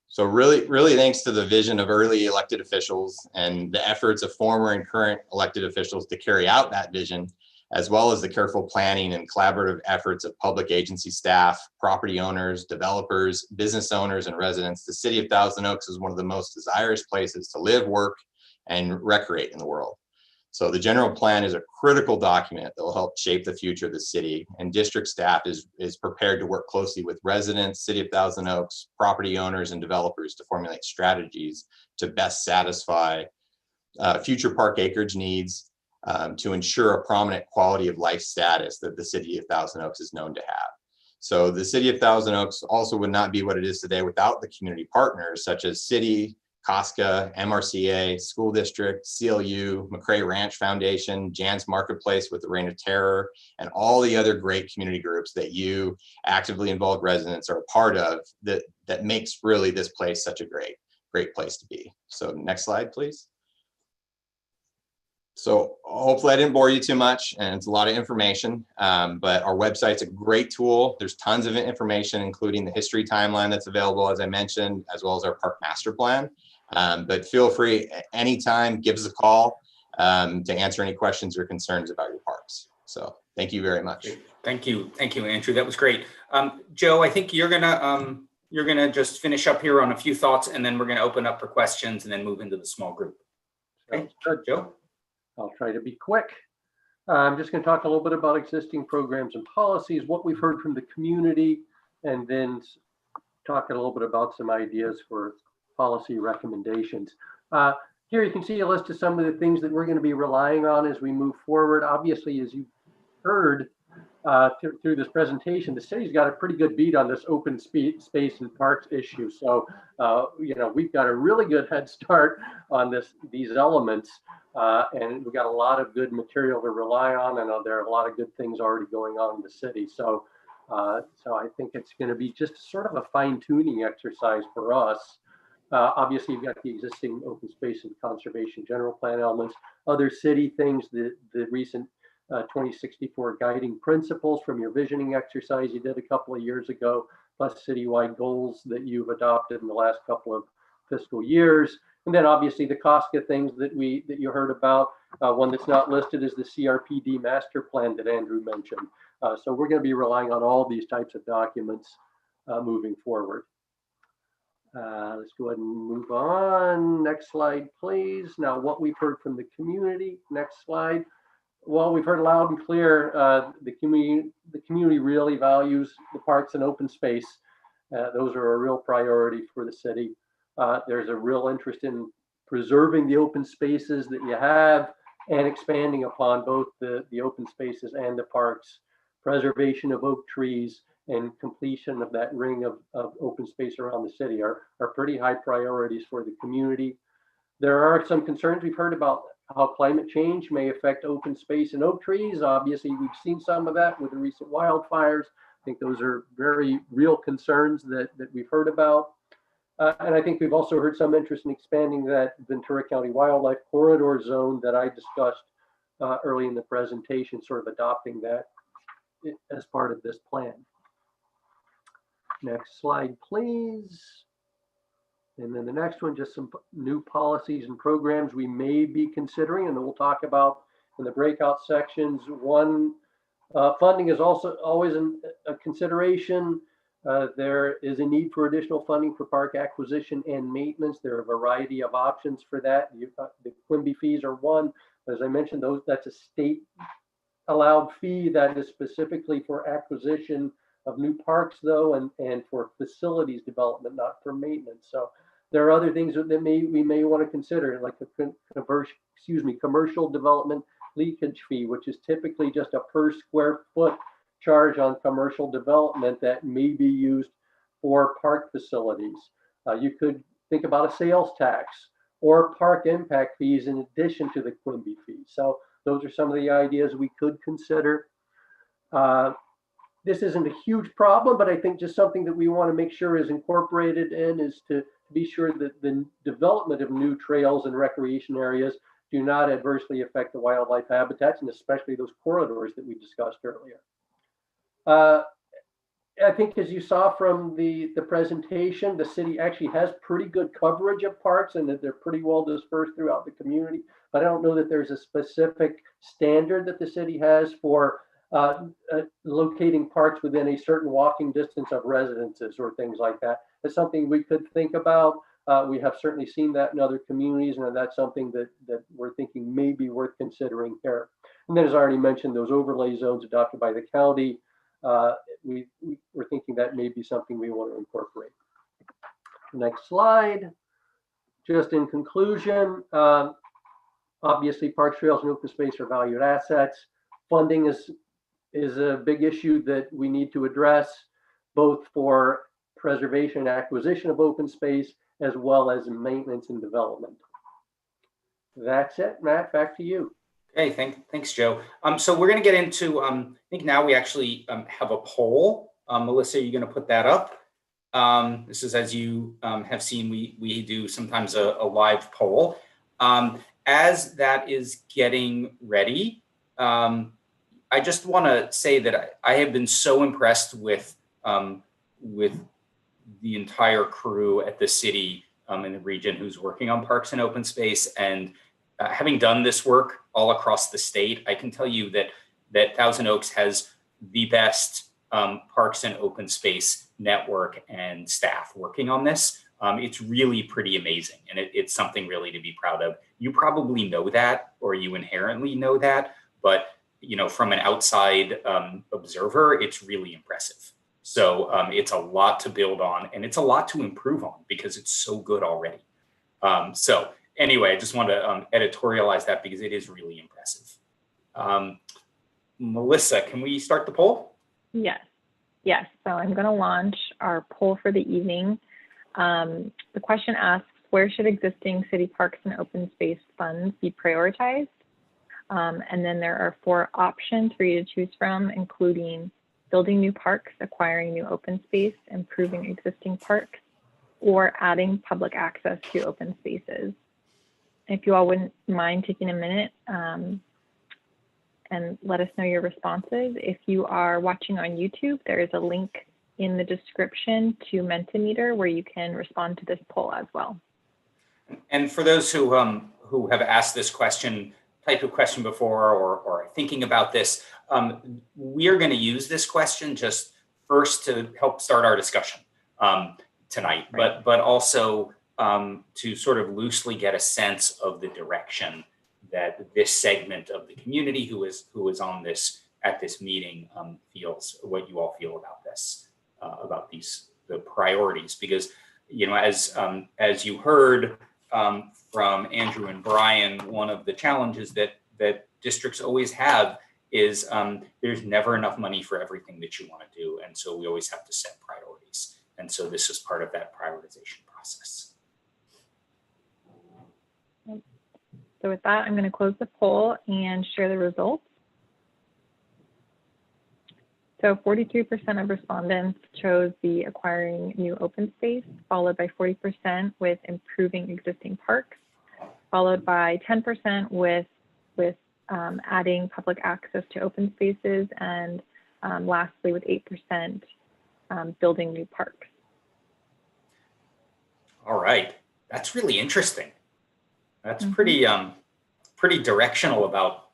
So really thanks to the vision of early elected officials and the efforts of former and current elected officials to carry out that vision, as well as the careful planning and collaborative efforts of public agency staff, property owners, developers, business owners, and residents, the City of Thousand Oaks is one of the most desirous places to live, work, and recreate in the world. So the general plan is a critical document that will help shape the future of the city, and district staff is prepared to work closely with residents, City of Thousand Oaks, property owners, and developers to formulate strategies to best satisfy future park acreage needs, to ensure a prominent quality of life status that the City of Thousand Oaks is known to have. So the City of Thousand Oaks also would not be what it is today without the community partners such as city, Costco, MRCA, School District, CLU, McRae Ranch Foundation, Jan's Marketplace with the Reign of Terror, and all the other great community groups that you actively involved residents are a part of that makes really this place such a great place to be. So next slide, please. So hopefully I didn't bore you too much, and it's a lot of information, but our website's a great tool. There's tons of information, including the history timeline that's available, as I mentioned, as well as our park master plan. But feel free anytime, give us a call to answer any questions or concerns about your parks. So thank you very much. Thank you, Andrew. That was great. Joe, I think you're gonna just finish up here on a few thoughts, and then we're gonna open up for questions and then move into the small group. Okay, Joe. I'll try to be quick. I'm just going to talk a little bit about existing programs and policies, what we've heard from the community, and then talk a little bit about some ideas for policy recommendations. Here you can see a list of some of the things that we're going to be relying on as we move forward. Obviously, as you heard through this presentation, the city's got a pretty good beat on this open space and parks issue. So, we've got a really good head start on these elements. And we've got a lot of good material to rely on, and there are a lot of good things already going on in the city. So I think it's going to be just sort of a fine-tuning exercise for us. Obviously, you've got the existing open space and conservation general plan elements, other city things, the recent 2064 guiding principles from your visioning exercise you did a couple of years ago, plus citywide goals that you've adopted in the last couple of fiscal years. And then obviously the Costco things that you heard about. One that's not listed is the CRPD master plan that Andrew mentioned. So we're going to be relying on all these types of documents moving forward. Let's go ahead and move on. Next slide, please. Now, what we've heard from the community. Next slide. Well, we've heard loud and clear the community really values the parks and open space. Those are a real priority for the city. There's a real interest in preserving the open spaces that you have and expanding upon both the open spaces and the parks, preservation of oak trees, and completion of that ring of open space around the city are pretty high priorities for the community. There are some concerns we've heard about how climate change may affect open space and oak trees. Obviously, we've seen some of that with the recent wildfires. I think those are very real concerns that we've heard about. And I think we've also heard some interest in expanding that Ventura County Wildlife Corridor zone that I discussed early in the presentation, sort of adopting that as part of this plan. Next slide, please. And then the next one, just some new policies and programs we may be considering, and then we'll talk about in the breakout sections. One, funding is also always a consideration. There is a need for additional funding for park acquisition and maintenance. There are a variety of options for that. You've got the Quimby fees are one. As I mentioned, that's a state allowed fee that is specifically for acquisition of new parks, though, and for facilities development, not for maintenance. So there are other things that we may want to consider, like the commercial development leakage fee, which is typically just a per square foot charge on commercial development that may be used for park facilities. You could think about a sales tax or park impact fees in addition to the Quimby fee. So those are some of the ideas we could consider. This isn't a huge problem, but I think just something that we want to make sure is incorporated in is to be sure that the development of new trails and recreation areas do not adversely affect the wildlife habitats, and especially those corridors that we discussed earlier. I think as you saw from the presentation, the city actually has pretty good coverage of parks and that they're pretty well dispersed throughout the community. But I don't know that there's a specific standard that the city has for locating parks within a certain walking distance of residences or things like that. It's something we could think about. We have certainly seen that in other communities, and that's something that we're thinking may be worth considering here. And then, as I already mentioned, those overlay zones adopted by the county, we're thinking that may be something we want to incorporate. Next slide. Just in conclusion, obviously parks, trails, and open space are valued assets. Funding is a big issue that we need to address, both for preservation and acquisition of open space, as well as in maintenance and development. That's it, Matt, back to you. Okay, thanks, Joe. So we're going to get into, I think now we actually have a poll. Melissa, are you going to put that up? This is, as you have seen, we do sometimes a live poll. As that is getting ready, I just want to say that I have been so impressed with the entire crew at the city in the region who's working on parks and open space. And having done this work all across the state, I can tell you that Thousand Oaks has the best parks and open space network and staff working on this. It's really pretty amazing, and it's something really to be proud of. You probably know that, or you inherently know that, but from an outside observer, it's really impressive. So it's a lot to build on, and it's a lot to improve on because it's so good already. So anyway, I just want to editorialize that because it is really impressive. Melissa, can we start the poll? Yes. So I'm going to launch our poll for the evening. The question asks, where should existing city parks and open space funds be prioritized? And then there are 4 options for you to choose from, including building new parks, acquiring new open space, improving existing parks, or adding public access to open spaces. If you all wouldn't mind taking a minute and let us know your responses. If you are watching on YouTube, there is a link in the description to Mentimeter where you can respond to this poll as well. And for those who have asked this type of question before or are thinking about this, we are going to use this question just first to help start our discussion tonight, right. but also to sort of loosely get a sense of the direction that this segment of the community who is on this at this meeting feels, what you all feel about this, about the priorities, because as you heard from Andrew and Brian, one of the challenges that districts always have is there's never enough money for everything that you want to do, and so we always have to set priorities, and so this is part of that prioritization process. So with that, I'm going to close the poll and share the results. So 43% of respondents chose the acquiring new open space, followed by 40% with improving existing parks, followed by 10% with adding public access to open spaces, and lastly with 8% building new parks. All right, that's really interesting. That's pretty directional about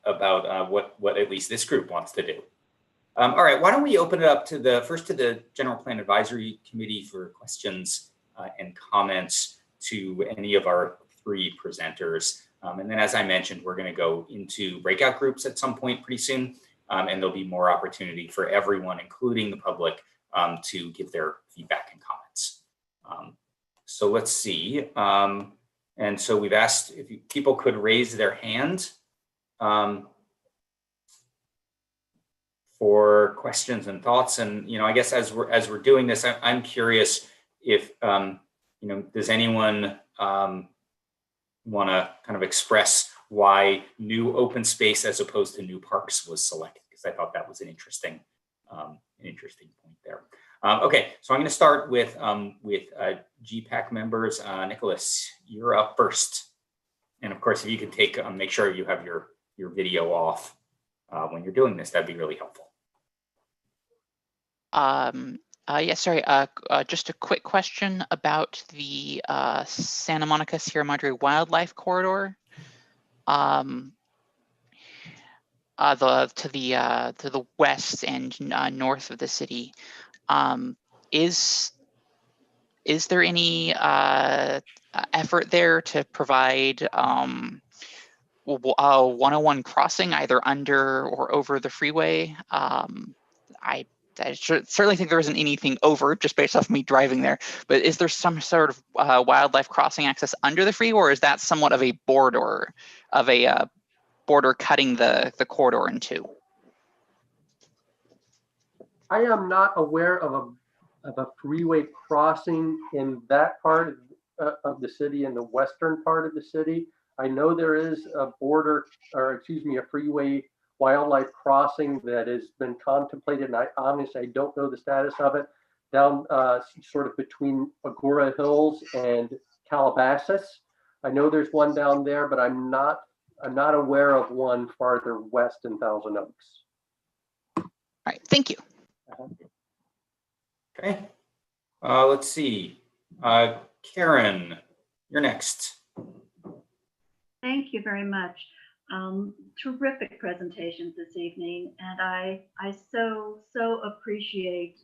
what at least this group wants to do. All right, why don't we open it up to the General Plan Advisory Committee for questions and comments to any of our 3 presenters. And then, as I mentioned, we're going to go into breakout groups at some point pretty soon, and there'll be more opportunity for everyone, including the public, to give their feedback and comments. So let's see. And so we've asked if people could raise their hand for questions and thoughts. And I guess as we're doing this, I'm curious if does anyone want to kind of express why new open space as opposed to new parks was selected? Because I thought that was an interesting point there. Okay, so I'm going to start with GPAC members. Nicholas, you're up first. And of course, if you can make sure you have your video off when you're doing this, that'd be really helpful. Yeah, sorry, just a quick question about the Santa Monica Sierra Madre Wildlife Corridor. To the west and north of the city. Is there any effort there to provide 101 crossing either under or over the freeway? I certainly think there isn't anything over just based off me driving there, but is there some sort of wildlife crossing access under the freeway, or is that somewhat of a border cutting the corridor in 2? I am not aware of a freeway crossing in that part of the city in the western part of the city. I know there is a border, or excuse me, a freeway wildlife crossing that has been contemplated, and I honestly don't know the status of it, down sort of between Agora Hills and Calabasas. I know there's one down there, but I'm not aware of one farther west in Thousand Oaks. All right, thank you. Okay. Let's see. Karen, you're next. Thank you very much. Terrific presentations this evening, and I so appreciate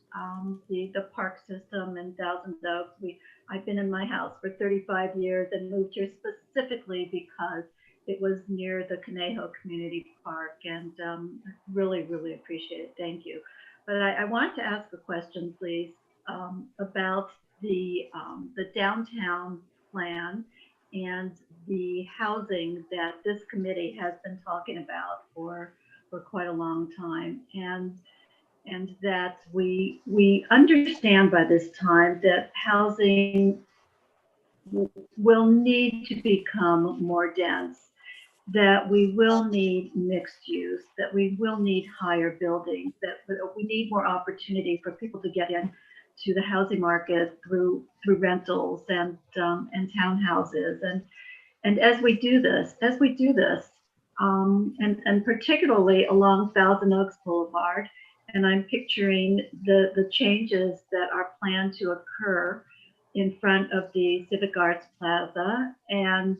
the park system in Thousand Oaks. I've been in my house for 35 years and moved here specifically because it was near the Conejo Community Park, and really appreciate it. Thank you. But I want to ask a question, please, about the downtown plan and the housing that this committee has been talking about for quite a long time, and that we understand by this time that housing will need to become more dense, that we will need mixed use, that we will need higher buildings, that we need more opportunity for people to get in to the housing market through rentals and townhouses. And as we do this, and particularly along Thousand Oaks Boulevard, and I'm picturing the changes that are planned to occur in front of the Civic Arts Plaza, and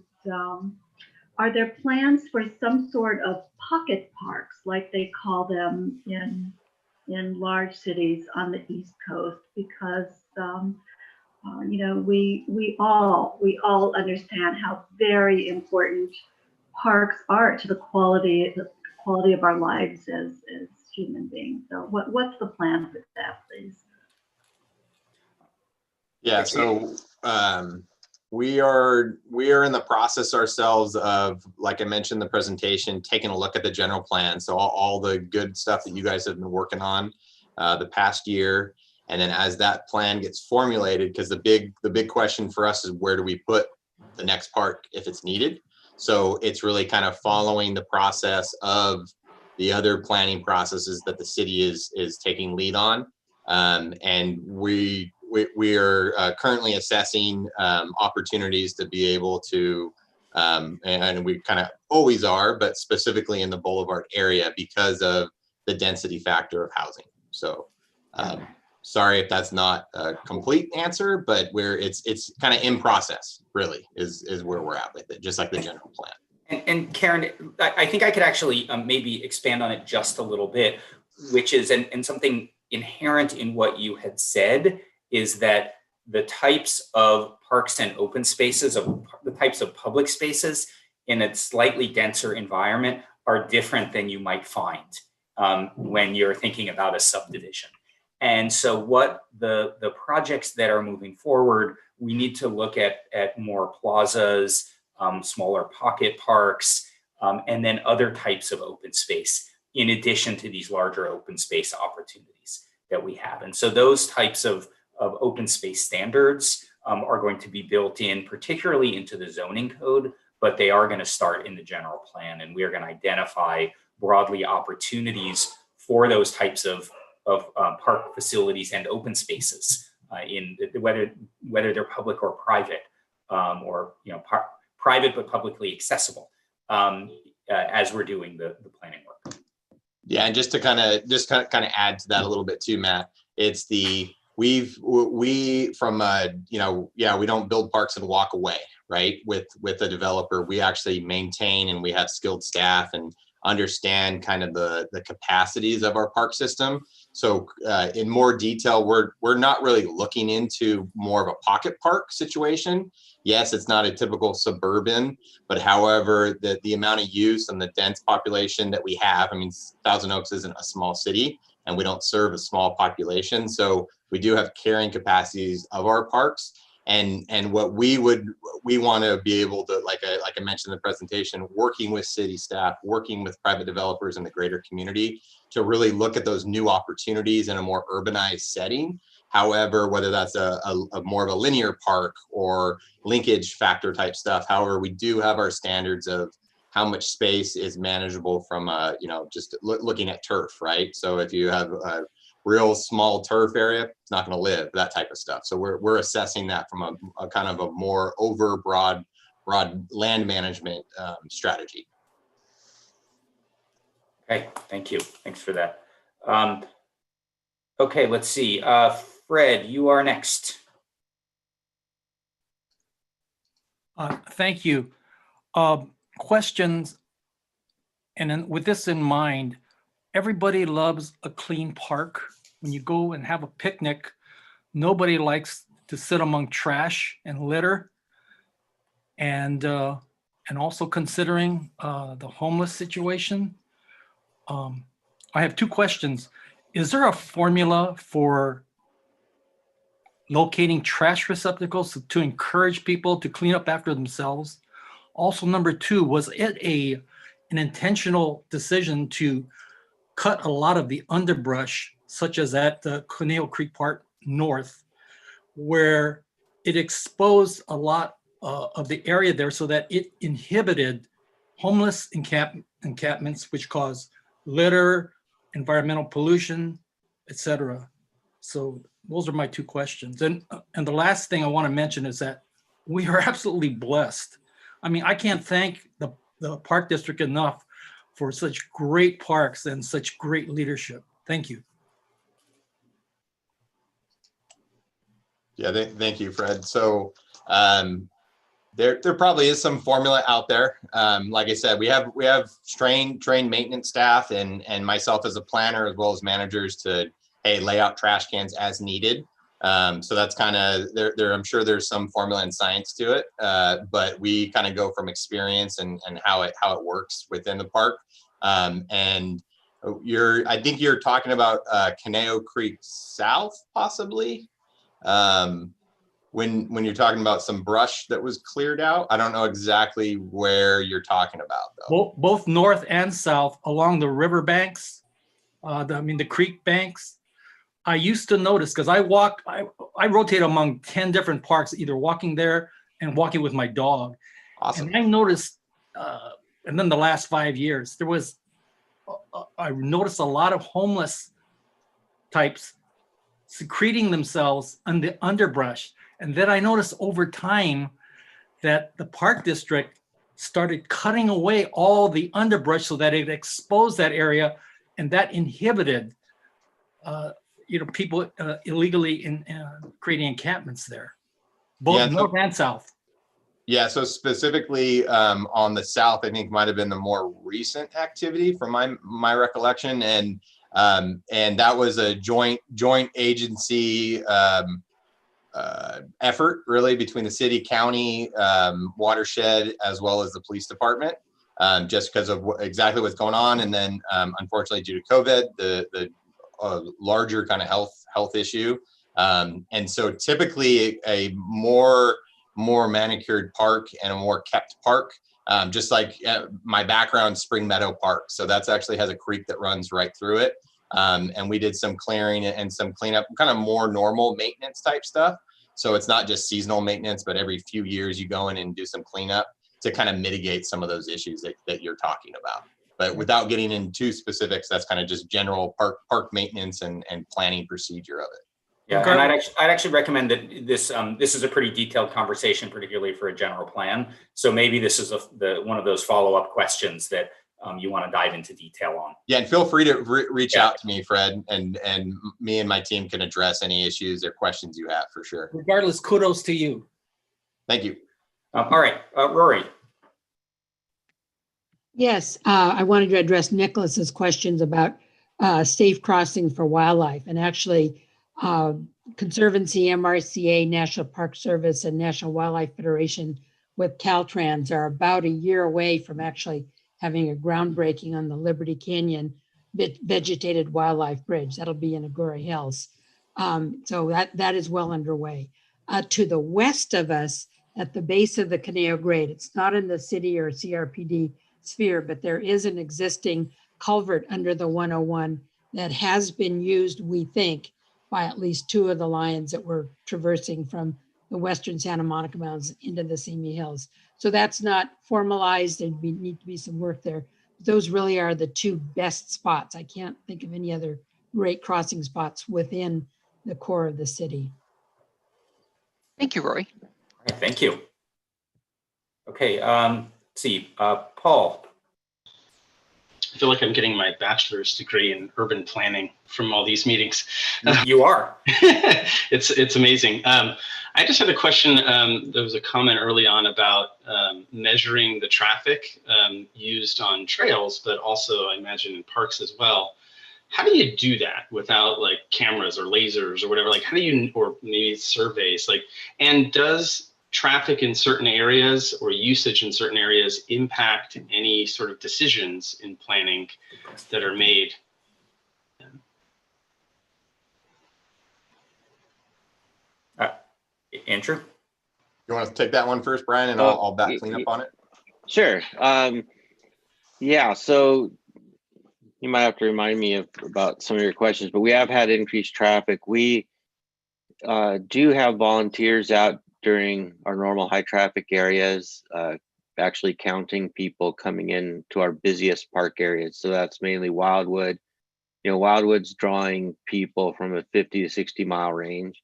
are there plans for some sort of pocket parks, like they call them in large cities on the East Coast? Because you know, we all understand how very important parks are to the quality of our lives as human beings. So what's the plan for that, please? Yeah, so we are in the process ourselves of, like I mentioned in the presentation, taking a look at the general plan. So all the good stuff that you guys have been working on the past year. And then as that plan gets formulated, because the big question for us is, where do we put the next park if it's needed? So it's really kind of following the process of the other planning processes that the city is taking lead on. And we are currently assessing opportunities to be able to, and we kind of always are, but specifically in the Boulevard area because of the density factor of housing. So sorry if that's not a complete answer, but it's kind of in process, really, is where we're at with it, just like the general plan. And Karen, I think I could actually maybe expand on it just a little bit, which is, and something inherent in what you had said is that the types of parks and open spaces, of the types of public spaces in a slightly denser environment are different than you might find when you're thinking about a subdivision. And so what the projects that are moving forward, we need to look at more plazas, smaller pocket parks, and then other types of open space, in addition to these larger open space opportunities that we have. And so those types of open space standards are going to be built in, particularly into the zoning code, but they are going to start in the general plan. And we are going to identify broadly opportunities for those types of park facilities and open spaces, in whether they're public or private, or private but publicly accessible, as we're doing the planning work. Yeah, and just to kind of add to that a little bit too, Matt. It's we don't build parks and walk away, right? With a developer, we actually maintain, and we have skilled staff and understand kind of the capacities of our park system. So in more detail, we're not really looking into more of a pocket park situation. Yes, it's not a typical suburban, but however, the amount of use and the dense population that we have, I mean, Thousand Oaks isn't a small city and we don't serve a small population. So we do have carrying capacities of our parks. And what we want to be able to, like I mentioned in the presentation, working with city staff, working with private developers in the greater community to really look at those new opportunities in a more urbanized setting. However, whether that's a more of a linear park or linkage factor type stuff, however, we do have our standards of how much space is manageable from, just looking at turf, right? So if you have a real small turf area, it's not going to live, that type of stuff. So we're assessing that from a kind of a more broad land management strategy. Okay, thank you. Thanks for that. Okay, let's see. Fred, you are next. Thank you. Questions, and then with this in mind, everybody loves a clean park. When you go and have a picnic, nobody likes to sit among trash and litter. And also considering the homeless situation. I have two questions. Is there a formula for locating trash receptacles to encourage people to clean up after themselves? Also, number two, was it an intentional decision to cut a lot of the underbrush, such as at the Conejo Creek Park North, where it exposed a lot of the area there so that it inhibited homeless encampments, which cause litter, environmental pollution, etc. So those are my two questions. And the last thing I want to mention is that we are absolutely blessed. I mean, I can't thank the Park District enough for such great parks and such great leadership. Thank you. Yeah, thank you, Fred. So there probably is some formula out there. Like I said, we have trained maintenance staff and myself as a planner, as well as managers, to lay out trash cans as needed. So that's kind of there. I'm sure there's some formula and science to it, but we kind of go from experience and how it works within the park. And I think you're talking about Conejo Creek South, possibly. When you're talking about some brush that was cleared out, I don't know exactly where you're talking about, though. Both north and south along the river banks, the creek banks. I used to notice, because I rotate among 10 different parks, either walking there and walking with my dog. Awesome. And I noticed, and then the last 5 years, I noticed a lot of homeless types secreting themselves on the underbrush. And then I noticed over time that the Park District started cutting away all the underbrush so that it exposed that area, and that inhibited people illegally creating encampments there, both north and south. Yeah, so specifically on the south, I think might have been the more recent activity from my recollection, and that was a joint agency effort, really, between the city, county, watershed, as well as the police department, just because of exactly what's going on. And then unfortunately, due to COVID, the larger kind of health issue. And so typically a more manicured park and a more kept park, just like my background, Spring Meadow Park. So that's actually has a creek that runs right through it. And we did some clearing and some cleanup, kind of more normal maintenance type stuff. So it's not just seasonal maintenance, but every few years you go in and do some cleanup to kind of mitigate some of those issues that you're talking about. But without getting into specifics, that's kind of just general park maintenance and planning procedure of it. Yeah, and I'd actually recommend that this is a pretty detailed conversation, particularly for a general plan. So maybe this is one of those follow-up questions that you want to dive into detail on. Yeah, and feel free to reach out to me, Fred, and me and my team can address any issues or questions you have, for sure. Regardless, kudos to you. Thank you. All right, Rory. Yes, I wanted to address Nicholas's questions about safe crossing for wildlife. And actually, Conservancy, MRCA, National Park Service, and National Wildlife Federation with Caltrans are about a year away from actually having a groundbreaking on the Liberty Canyon vegetated wildlife bridge. That'll be in Agoura Hills. So that is well underway. To the west of us, at the base of the Conejo Grade, it's not in the city or CRPD sphere, but there is an existing culvert under the 101 that has been used, we think, by at least 2 of the lines that were traversing from the western Santa Monica Mountains into the Simi Hills. So that's not formalized. There'd need to be some work there. Those really are the 2 best spots. I can't think of any other great crossing spots within the core of the city. Thank you, Rory. All right, thank you. Okay, let's see, Paul. I feel like I'm getting my bachelor's degree in urban planning from all these meetings. You are. It's amazing. I just had a question. There was a comment early on about measuring the traffic used on trails, but also I imagine in parks as well. How do you do that without like cameras or lasers or whatever? Like how do you, or maybe surveys, like, and does traffic in certain areas or usage in certain areas impact any sort of decisions in planning that are made? Andrew? You want to take that one first, Brian, and I'll back clean up on it? Sure. Yeah, so you might have to remind me about some of your questions, but we have had increased traffic. We do have volunteers out during our normal high traffic areas, actually counting people coming in to our busiest park areas. So that's mainly Wildwood. You know, Wildwood's drawing people from a 50 to 60 mile range.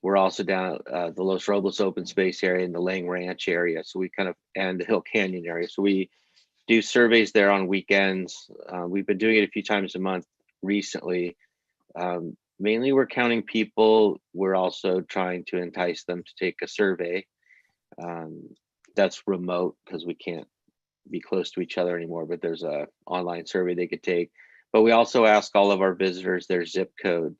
We're also down at the Los Robles open space area and the Lang Ranch area. So we kind of, and the Hill Canyon area. So we do surveys there on weekends. We've been doing it a few times a month recently. Mainly we're counting people. We're also trying to entice them to take a survey. That's remote because we can't be close to each other anymore, but there's a online survey they could take. But we also ask all of our visitors their zip codes,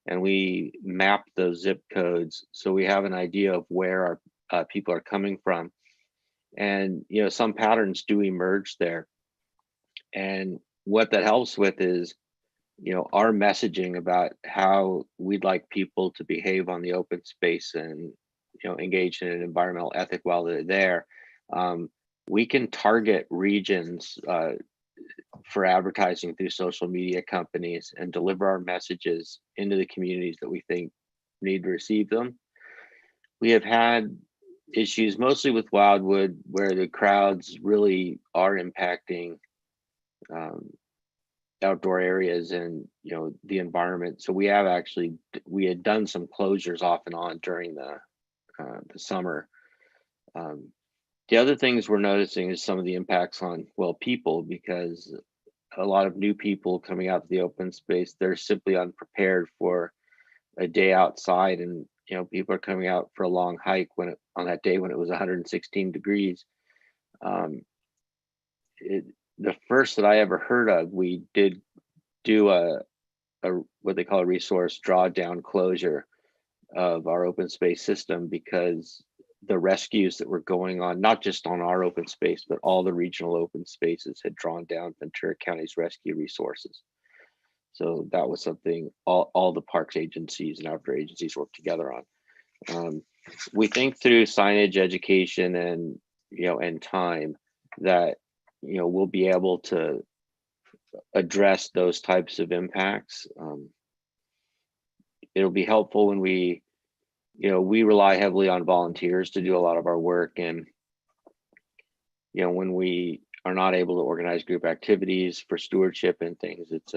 and we map those zip codes so we have an idea of where our people are coming from. And you know, some patterns do emerge there. And what that helps with is, you know, our messaging about how we'd like people to behave on the open space and, you know, engage in an environmental ethic while they're there. We can target regions for advertising through social media companies and deliver our messages into the communities that we think need to receive them. We have had issues mostly with Wildwood where the crowds really are impacting outdoor areas and, you know, the environment. So we had done some closures off and on during the summer. The other things we're noticing is some of the impacts on, well, people, because a lot of new people coming out to the open space, they're simply unprepared for a day outside, and you know, people are coming out for a long hike on that day when it was 116 degrees. The first that I ever heard of, we did do a what they call a resource drawdown closure of our open space system because the rescues that were going on, not just on our open space, but all the regional open spaces had drawn down Ventura County's rescue resources. So that was something all the parks agencies and outdoor agencies worked together on. We think through signage, education, and, you know, and time that, you know, we'll be able to address those types of impacts. It'll be helpful when we rely heavily on volunteers to do a lot of our work. And, you know, when we are not able to organize group activities for stewardship and things, it's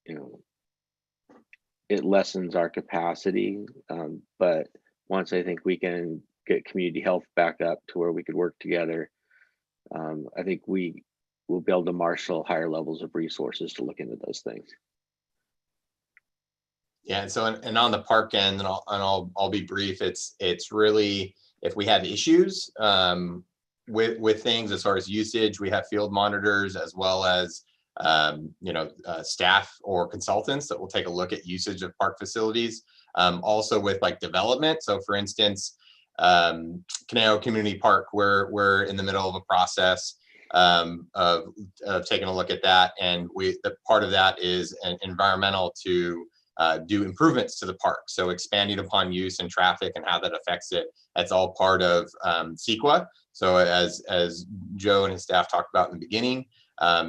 you know, it lessens our capacity. But once I think we can get community health back up to where we could work together, I think we will be able to marshal higher levels of resources to look into those things. Yeah, and so and on the park end, and I'll be brief. It's really, if we have issues with things as far as usage, we have field monitors as well as staff or consultants that will take a look at usage of park facilities. Also with like development. So for instance, Conejo Community Park, we're in the middle of a process of taking a look at that, and the part of that is an environmental to do improvements to the park. So expanding upon use and traffic and how that affects it. That's all part of CEQA. So as Joe and his staff talked about in the beginning,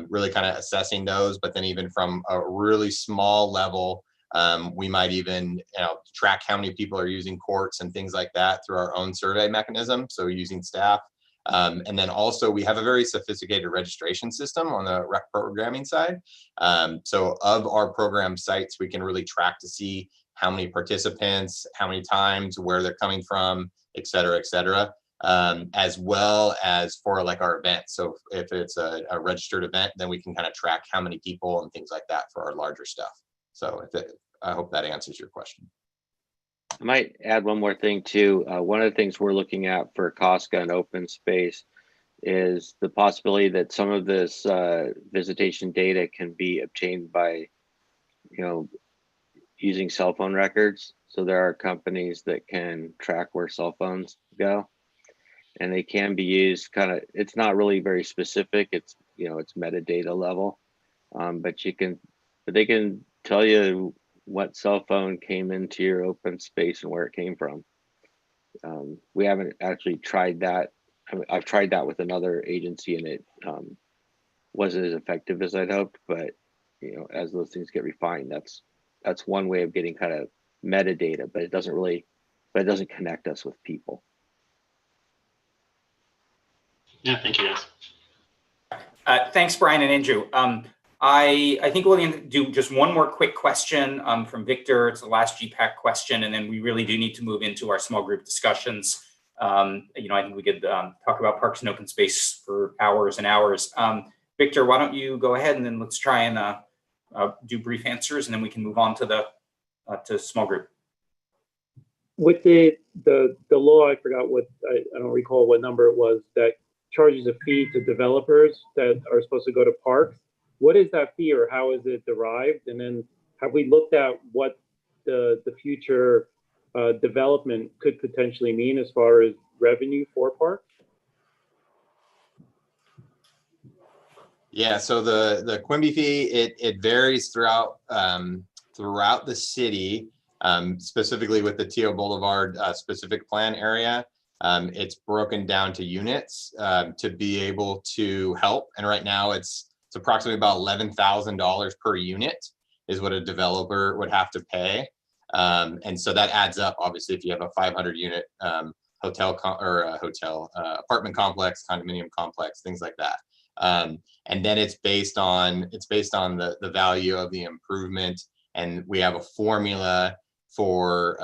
really kind of assessing those. But then even from a really small level, we might even track how many people are using courts and things like that through our own survey mechanism. So using staff. And then also we have a very sophisticated registration system on the rec programming side. So of our program sites, we can really track to see how many participants, how many times, where they're coming from, et cetera, as well as for like our events. So if it's a registered event, then we can kind of track how many people and things like that for our larger stuff. So I hope that answers your question. I might add one more thing too. One of the things we're looking at for Costco and open space is the possibility that some of this visitation data can be obtained by, using cell phone records. So there are companies that can track where cell phones go, and they can be used it's not really very specific. It's, it's metadata level, but they can tell you what cell phone came into your open space and where it came from. We haven't actually tried that. I've tried that with another agency and it wasn't as effective as I'd hoped, but as those things get refined, that's one way of getting kind of metadata, but it doesn't connect us with people. Yeah, thank you guys. Thanks, Brian and Andrew. I think we'll do just one more quick question from Victor. It's the last GPAC question, and then we really do need to move into our small group discussions. I think we could talk about parks and open space for hours and hours. Victor, why don't you go ahead and then let's try and do brief answers, and then we can move on to the to small group. With the law, I forgot I don't recall what number it was, that charges a fee to developers that are supposed to go to parks. What is that fee, or how is it derived? And then have we looked at what the future development could potentially mean as far as revenue for parks? Yeah, so the Quimby fee, it varies throughout the city, specifically with the Teal Boulevard specific plan area. It's broken down to units to be able to help. And right now it's approximately about $11,000 per unit is what a developer would have to pay. And so that adds up, obviously, if you have a 500 unit apartment complex, condominium complex, things like that. And then it's based on the value of the improvement. And we have a formula for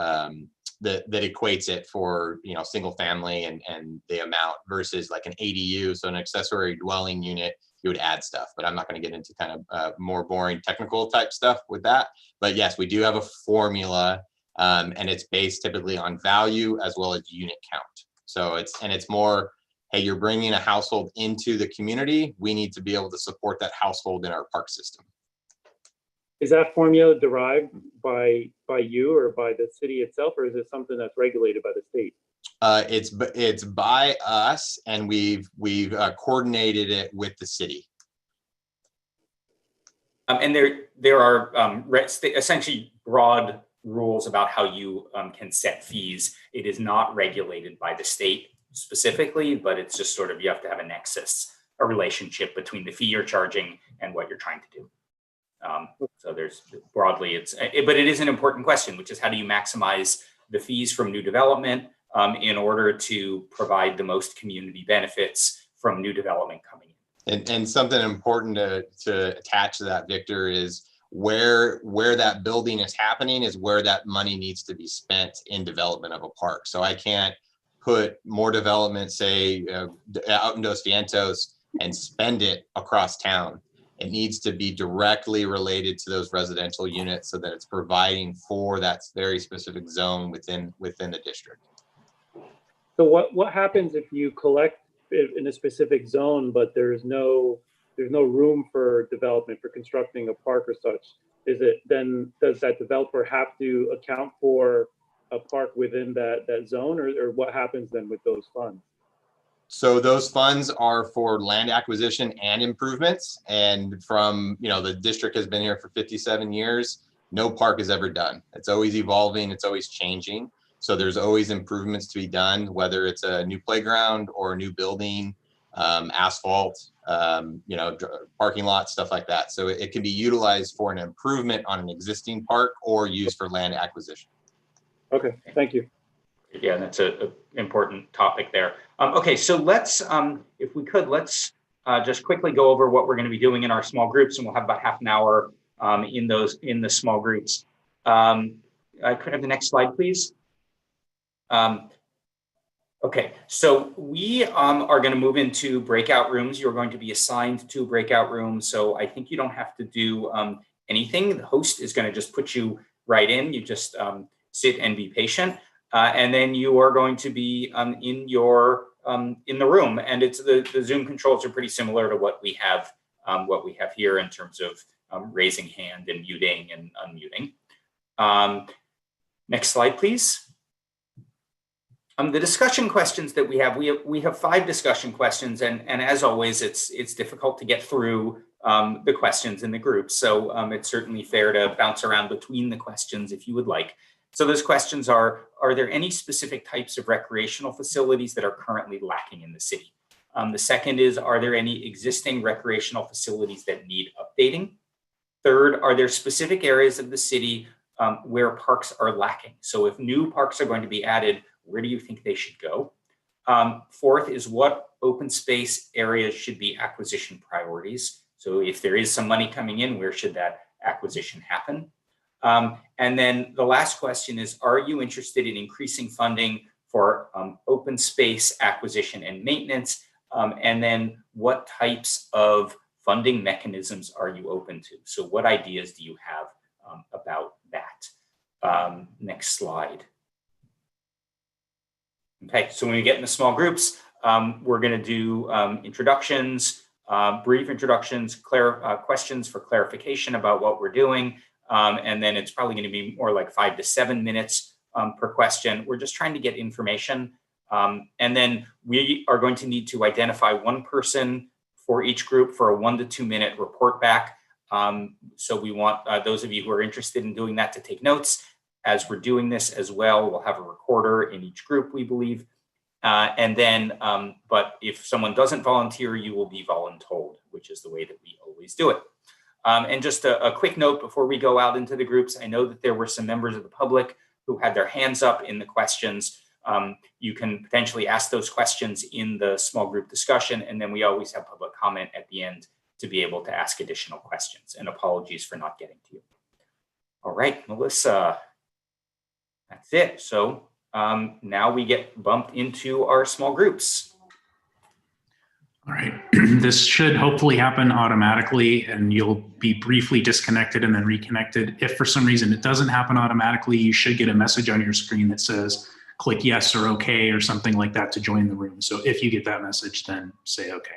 that equates it for single family and the amount versus like an ADU, so an accessory dwelling unit. You would add stuff, but I'm not going to get into kind of more boring technical type stuff with that. But yes, we do have a formula, and it's based typically on value as well as unit count. So it's more, hey, you're bringing a household into the community. We need to be able to support that household in our park system. Is that formula derived by you or by the city itself, or is it something that's regulated by the state? It's by us, and we've coordinated it with the city. And there are essentially broad rules about how you can set fees. It is not regulated by the state specifically, but it's just sort of, you have to have a nexus, a relationship between the fee you're charging and what you're trying to do. So there's broadly, but it is an important question, which is how do you maximize the fees from new development in order to provide the most community benefits from new development coming in. And something important to attach to that, Victor, is where that building is happening is where that money needs to be spent in development of a park. So I can't put more development, say, out in Dos Vientos and spend it across town. It needs to be directly related to those residential units so that it's providing for that very specific zone within the district. So what happens if you collect in a specific zone, but there's no room for development, for constructing a park or such? Does that developer have to account for a park within that zone, or what happens then with those funds? So those funds are for land acquisition and improvements. And from, the district has been here for 57 years. No park is ever done. It's always evolving. It's always changing. So there's always improvements to be done, whether it's a new playground or a new building. asphalt, parking lots, stuff like that. So it can be utilized for an improvement on an existing park or used for land acquisition. Okay, thank you. Yeah, that's an important topic there. Okay, so let's, if we could, let's just quickly go over what we're going to be doing in our small groups, and we'll have about half an hour in the small groups. I could have the next slide, please. Okay, so we are going to move into breakout rooms. You're going to be assigned to a breakout room, so I think you don't have to do anything. The host is going to just put you right in. You just sit and be patient, and then you are going to be in the room. And it's the Zoom controls are pretty similar to what we have here in terms of raising hand and muting and unmuting. Next slide, please. The discussion questions that we have 5 discussion questions, and as always, it's difficult to get through the questions in the group. So it's certainly fair to bounce around between the questions if you would like. So those questions are there any specific types of recreational facilities that are currently lacking in the city? The second is, are there any existing recreational facilities that need updating? Third, are there specific areas of the city where parks are lacking? So if new parks are going to be added, where do you think they should go? Fourth is, what open space areas should be acquisition priorities? So if there is some money coming in, where should that acquisition happen? And then the last question is, are you interested in increasing funding for open space acquisition and maintenance? And then what types of funding mechanisms are you open to? So what ideas do you have about that? Next slide. Okay, so when we get in the small groups, we're going to do introductions, brief introductions, questions for clarification about what we're doing, and then it's probably going to be more like 5 to 7 minutes per question. We're just trying to get information, and then we are going to need to identify one person for each group for a 1 to 2 minute report back. So we want those of you who are interested in doing that to take notes. As we're doing this as well, we'll have a recorder in each group, we believe. And then, but if someone doesn't volunteer, you will be voluntold, which is the way that we always do it. And just a quick note before we go out into the groups, I know that there were some members of the public who had their hands up in the questions. You can potentially ask those questions in the small group discussion, and then we always have public comment at the end to be able to ask additional questions. And apologies for not getting to you. All right, Melissa. That's it. So now we get bumped into our small groups. All right. This should hopefully happen automatically, and you'll be briefly disconnected and then reconnected. If for some reason it doesn't happen automatically, you should get a message on your screen that says click yes or okay or something like that to join the room. So if you get that message, then say okay.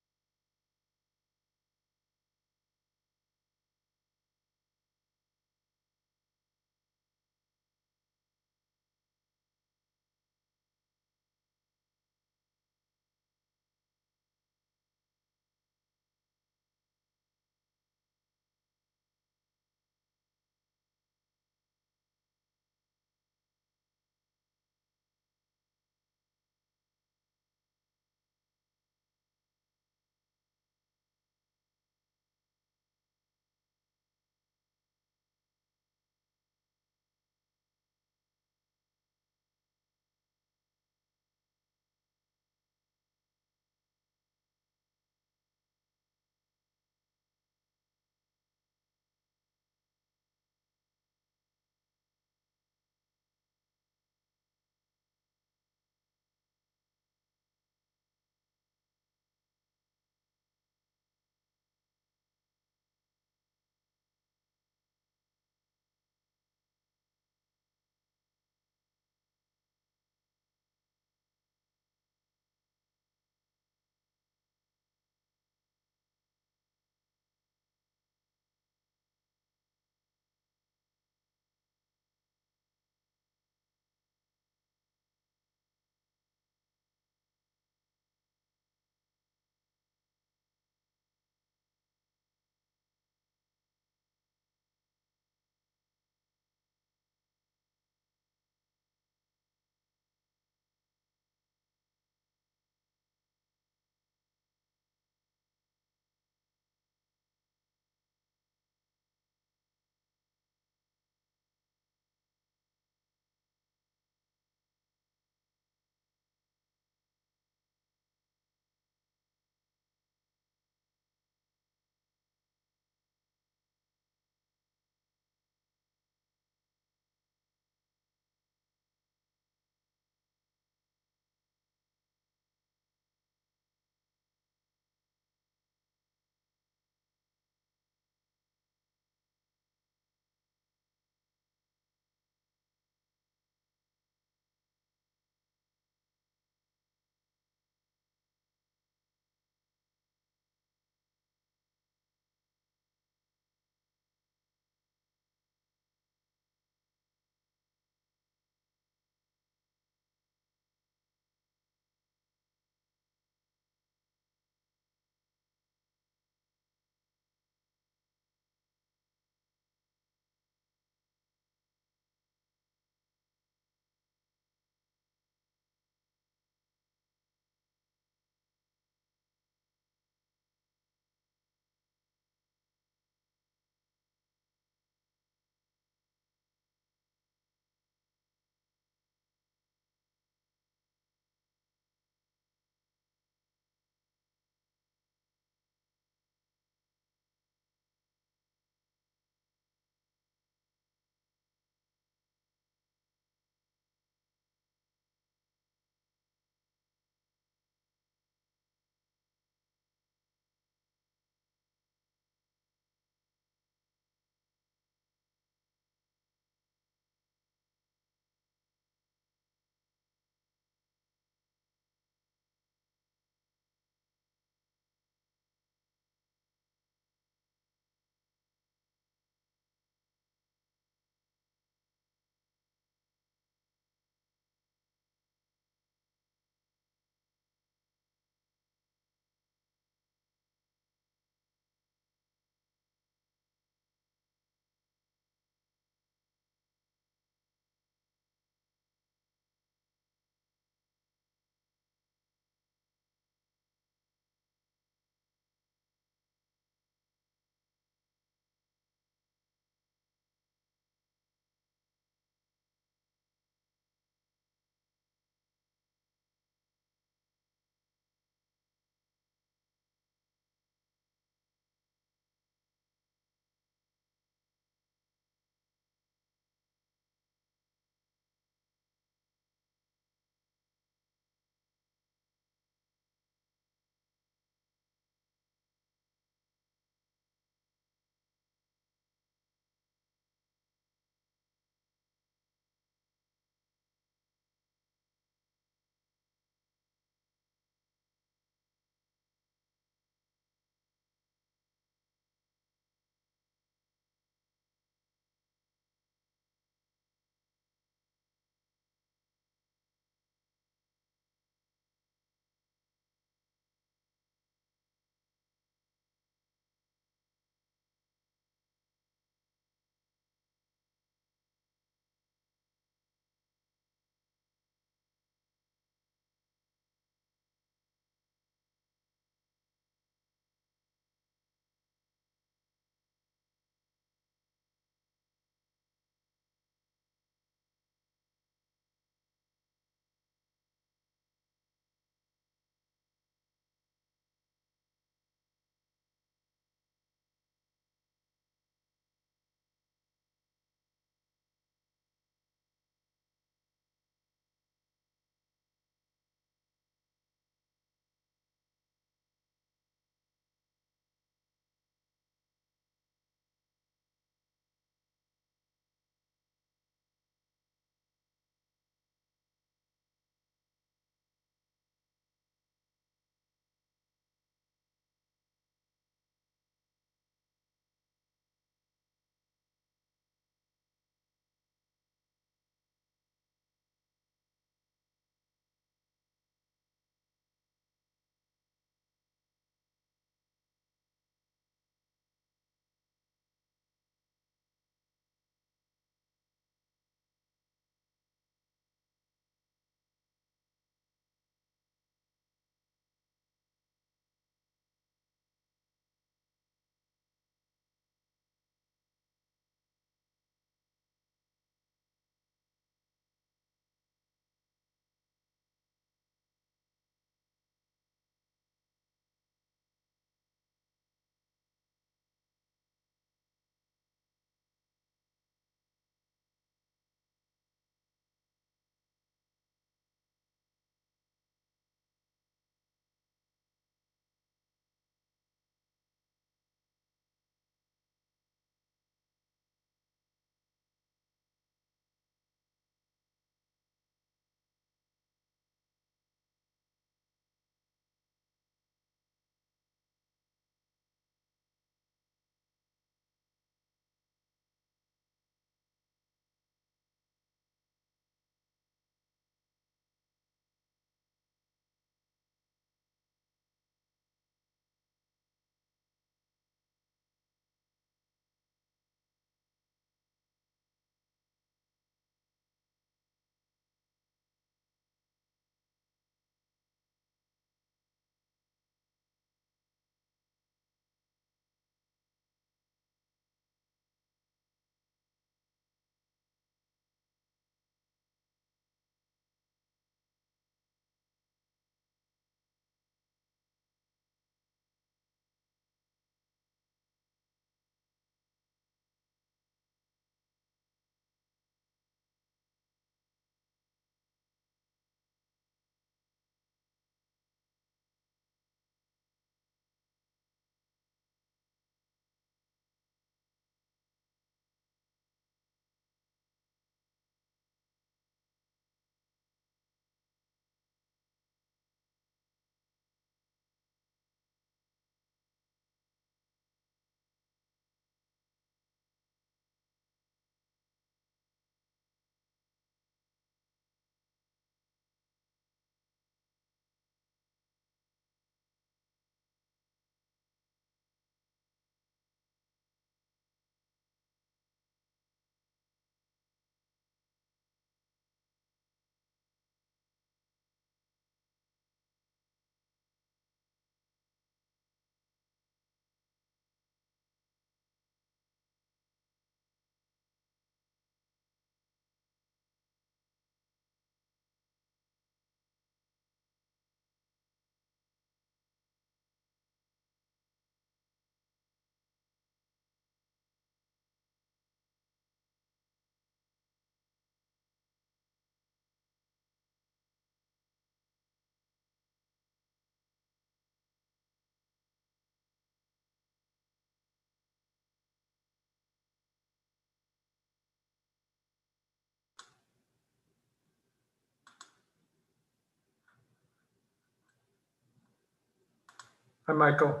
Hi, Michael.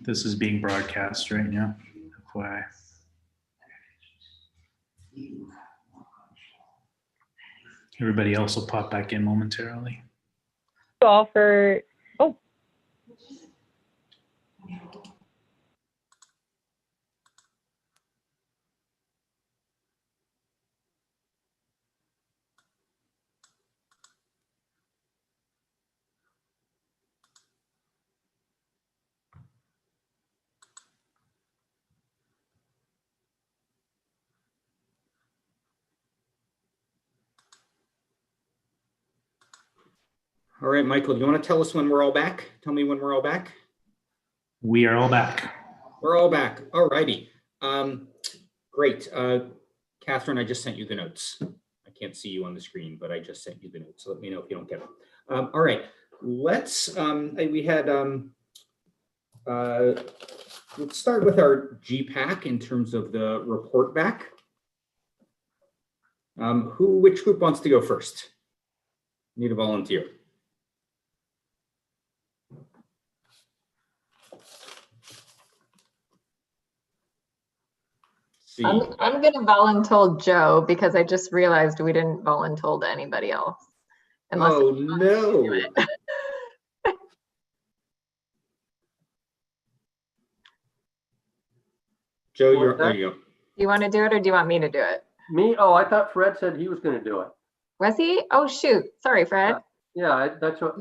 This is being broadcast right now. FYI. Everybody else will pop back in momentarily. All for, oh. All right, Michael, do you want to tell us when we're all back? Tell me when we're all back. We are all back. We're all back. All righty. Great. Catherine, I just sent you the notes. I can't see you on the screen, but I just sent you the notes. So let me know if you don't get them. All right. Let's, let's start with our GPAC in terms of the report back. Which group wants to go first? Need a volunteer. I'm going to volunteer Joe because I just realized we didn't volunteer anybody else. Oh, no. Joe, there you go. Do you want to do it or do you want me to do it? Me? Oh, I thought Fred said he was going to do it. Was he? Oh, shoot. Sorry, Fred. That's what,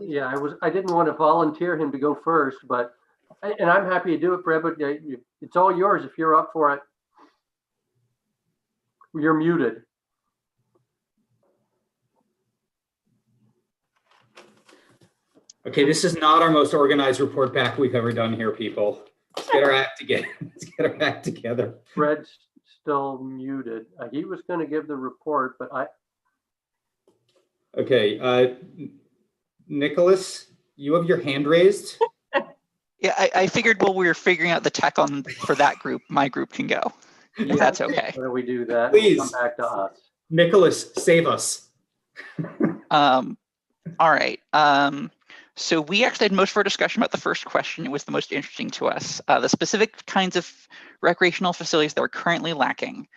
I didn't want to volunteer him to go first, but, and I'm happy to do it, Fred, but it's all yours if you're up for it. You're muted. Okay, this is not our most organized report back we've ever done here, people. Let's get our act together. Let's get our act together. Fred's still muted. He was going to give the report, but Okay, Nicholas, you have your hand raised. Yeah, I figured while we were figuring out the tech for that group, my group can go. If that's okay. Why don't we do that? Please. We'll come back to us. Nicholas, save us. All right. So we actually had most of our discussion about the first question. It was the most interesting to us. The specific kinds of recreational facilities that are currently lacking.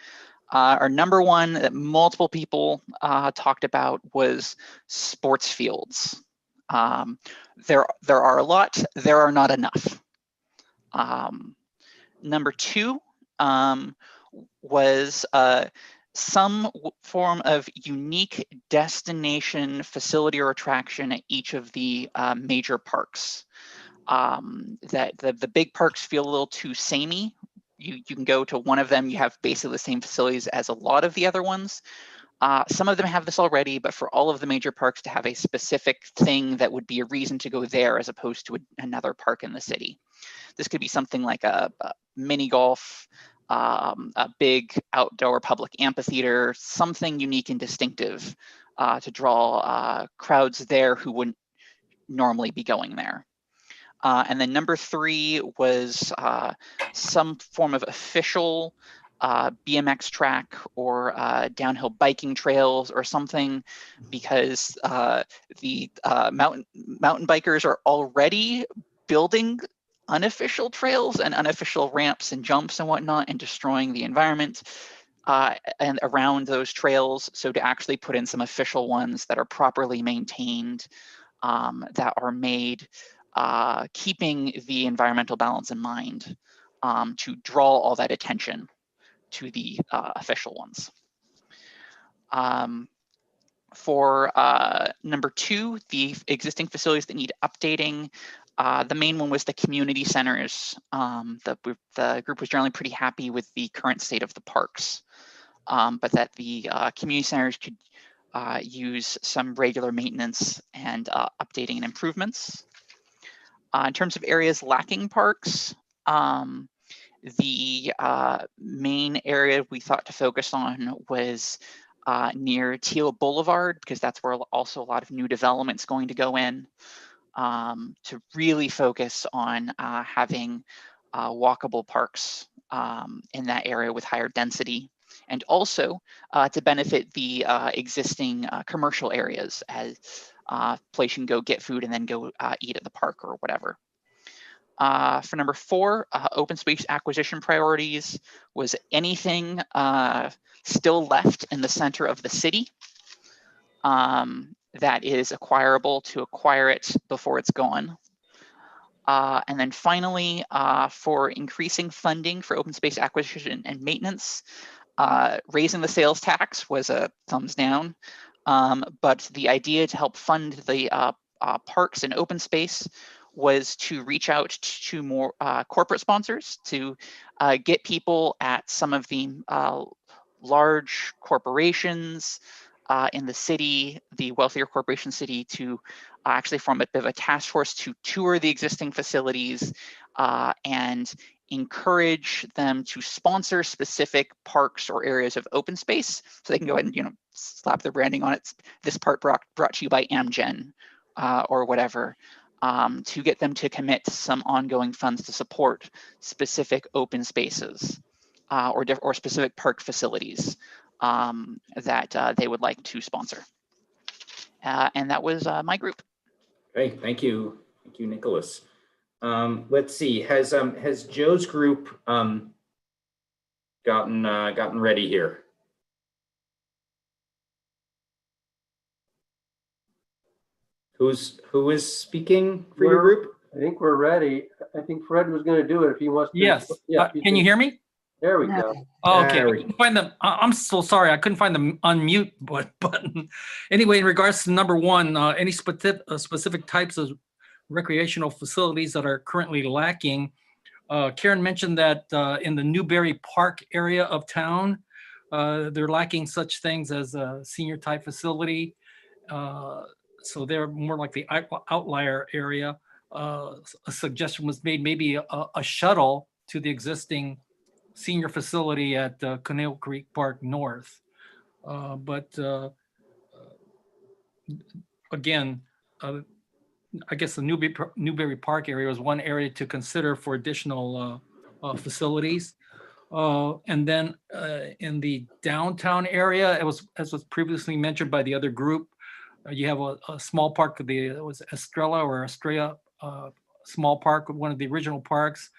Our number one that multiple people talked about was sports fields. There are a lot, there are not enough. Number two was some form of unique destination facility or attraction at each of the major parks. That the big parks feel a little too samey. You can go to one of them, you have basically the same facilities as a lot of the other ones. Some of them have this already, but for all of the major parks to have a specific thing that would be a reason to go there as opposed to another park in the city. This could be something like a mini golf, a big outdoor public amphitheater, something unique and distinctive to draw crowds there who wouldn't normally be going there. And then number three was some form of official BMX track or downhill biking trails or something, because the mountain bikers are already building unofficial trails and unofficial ramps and jumps and whatnot and destroying the environment and around those trails. So to actually put in some official ones that are properly maintained, that are made keeping the environmental balance in mind, to draw all that attention to the official ones. For number two, the existing facilities that need updating, the main one was the community centers. The group was generally pretty happy with the current state of the parks, but that the community centers could use some regular maintenance and updating and improvements. In terms of areas lacking parks, the main area we thought to focus on was near Teal Boulevard, because that's where also a lot of new development's going to go in, to really focus on having walkable parks in that area with higher density. and also to benefit the existing commercial areas as place you can go get food and then go eat at the park or whatever. For number 4, open space acquisition priorities was anything still left in the center of the city that is acquirable to acquire it before it's gone. And then finally, for increasing funding for open space acquisition and maintenance, raising the sales tax was a thumbs down, but the idea to help fund the parks and open space was to reach out to more corporate sponsors to get people at some of the large corporations in the city, the wealthier corporation city, to actually form a bit of a task force to tour the existing facilities and encourage them to sponsor specific parks or areas of open space, so they can go ahead and, you know, slap their branding on it. This part brought to you by Amgen or whatever, to get them to commit some ongoing funds to support specific open spaces or specific park facilities that they would like to sponsor. And that was my group. Okay, thank you, Nicholas. Let's see, has Joe's group gotten ready here? Who is speaking for your group? I think we're ready. I think Fred was going to do it if he wants to. Yes. Yeah, Can you hear me? There we go. Oh, okay. I couldn't find the, I'm so sorry. I couldn't find the unmute button. Anyway, in regards to number 1, any specific types of recreational facilities that are currently lacking. Karen mentioned that in the Newberry Park area of town, they're lacking such things as a senior type facility. So they're more like the outlier area. A suggestion was made, maybe a shuttle to the existing senior facility at Conejo Creek Park North. But again, I guess the Newberry Park area was one area to consider for additional facilities. And then in the downtown area, it was, as was previously mentioned by the other group, you have a small park, it was Estrella small park, one of the original parks,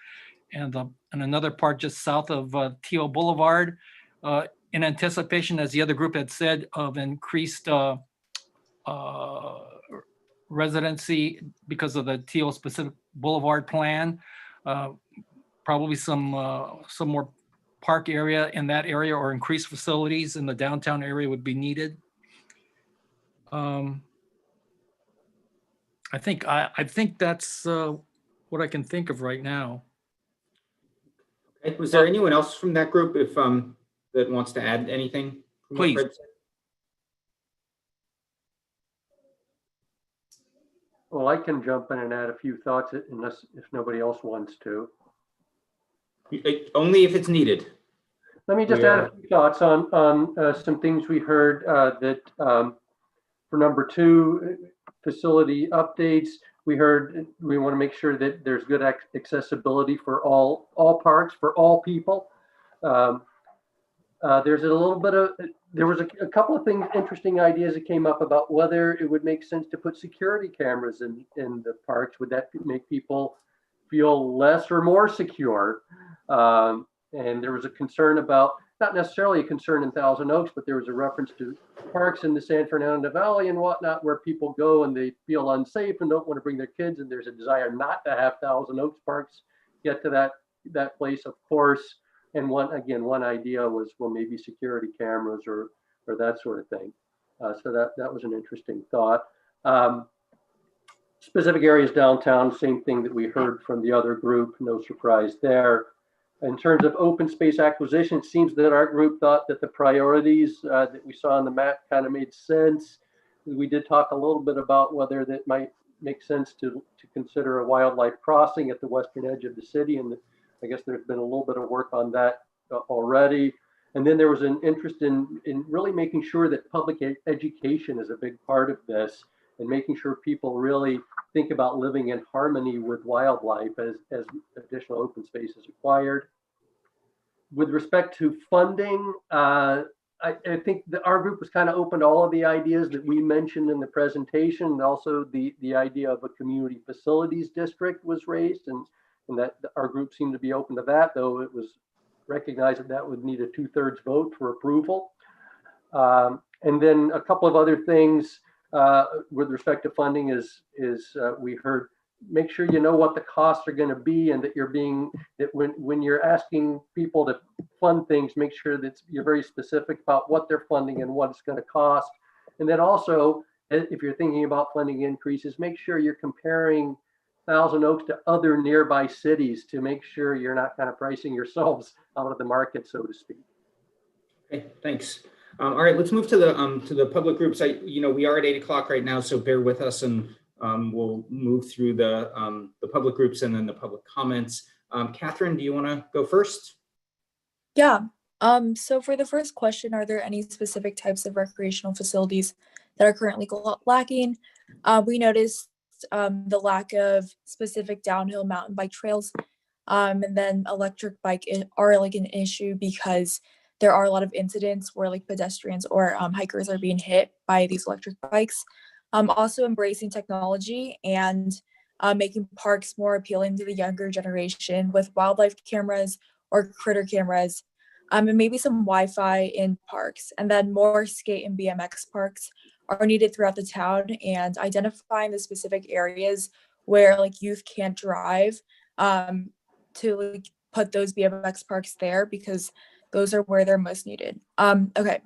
and another park just south of Teal Boulevard, in anticipation, as the other group had said, of increased residency because of the Teal specific Boulevard plan. Probably some more park area in that area or increased facilities in the downtown area would be needed. I think that's what I can think of right now. Okay. Was there anyone else from that group if that wants to add anything? Please. Well, I can jump in and add a few thoughts if nobody else wants to. Only if it's needed. Let me just add a few thoughts on some things we heard that for number 2, facility updates. We heard we want to make sure that there's good accessibility for all parks, for all people. There's a little bit of, there was a couple of things, interesting ideas that came up about whether it would make sense to put security cameras in the parks. Would that make people feel less or more secure? And there was a concern about, not necessarily a concern in Thousand Oaks, but there was a reference to parks in the San Fernando Valley and whatnot, where people go and they feel unsafe and don't want to bring their kids. And there's a desire not to have Thousand Oaks parks get to that place, of course. And one idea was, well, maybe security cameras or that sort of thing. So that was an interesting thought. Specific areas downtown, same thing that we heard from the other group, no surprise there. In terms of open space acquisition, it seems that our group thought that the priorities that we saw on the map kind of made sense. We did talk a little bit about whether that might make sense to consider a wildlife crossing at the western edge of the city. And I guess there's been a little bit of work on that already. And then there was an interest in really making sure that public education is a big part of this, and making sure people really think about living in harmony with wildlife as additional open space is acquired. with respect to funding, I think that our group was kind of open to all of the ideas that we mentioned in the presentation, and also the idea of a community facilities district was raised, and that our group seemed to be open to that, though it was recognized that that would need a 2/3 vote for approval. And then a couple of other things with respect to funding is we heard, make sure you know what the costs are going to be, and that when you're asking people to fund things, make sure that you're very specific about what they're funding and what it's going to cost. And then also, if you're thinking about funding increases, make sure you're comparing Thousand Oaks to other nearby cities to make sure you're not kind of pricing yourselves out of the market, so to speak. Okay, thanks. All right, let's move to the public groups. We are at 8 o'clock right now, so bear with us, and we'll move through the public groups and then the public comments. Catherine, do you want to go first? Yeah. So for the first question, are there any specific types of recreational facilities that are currently lacking? We noticed the lack of specific downhill mountain bike trails, and then electric bike are like an issue because there are a lot of incidents where like pedestrians or hikers are being hit by these electric bikes. Also embracing technology and making parks more appealing to the younger generation with wildlife cameras or critter cameras, and maybe some Wi-Fi in parks. And then more skate and BMX parks are needed throughout the town, and identifying the specific areas where like youth can't drive to like put those BMX parks there, because those are where they're most needed. Okay.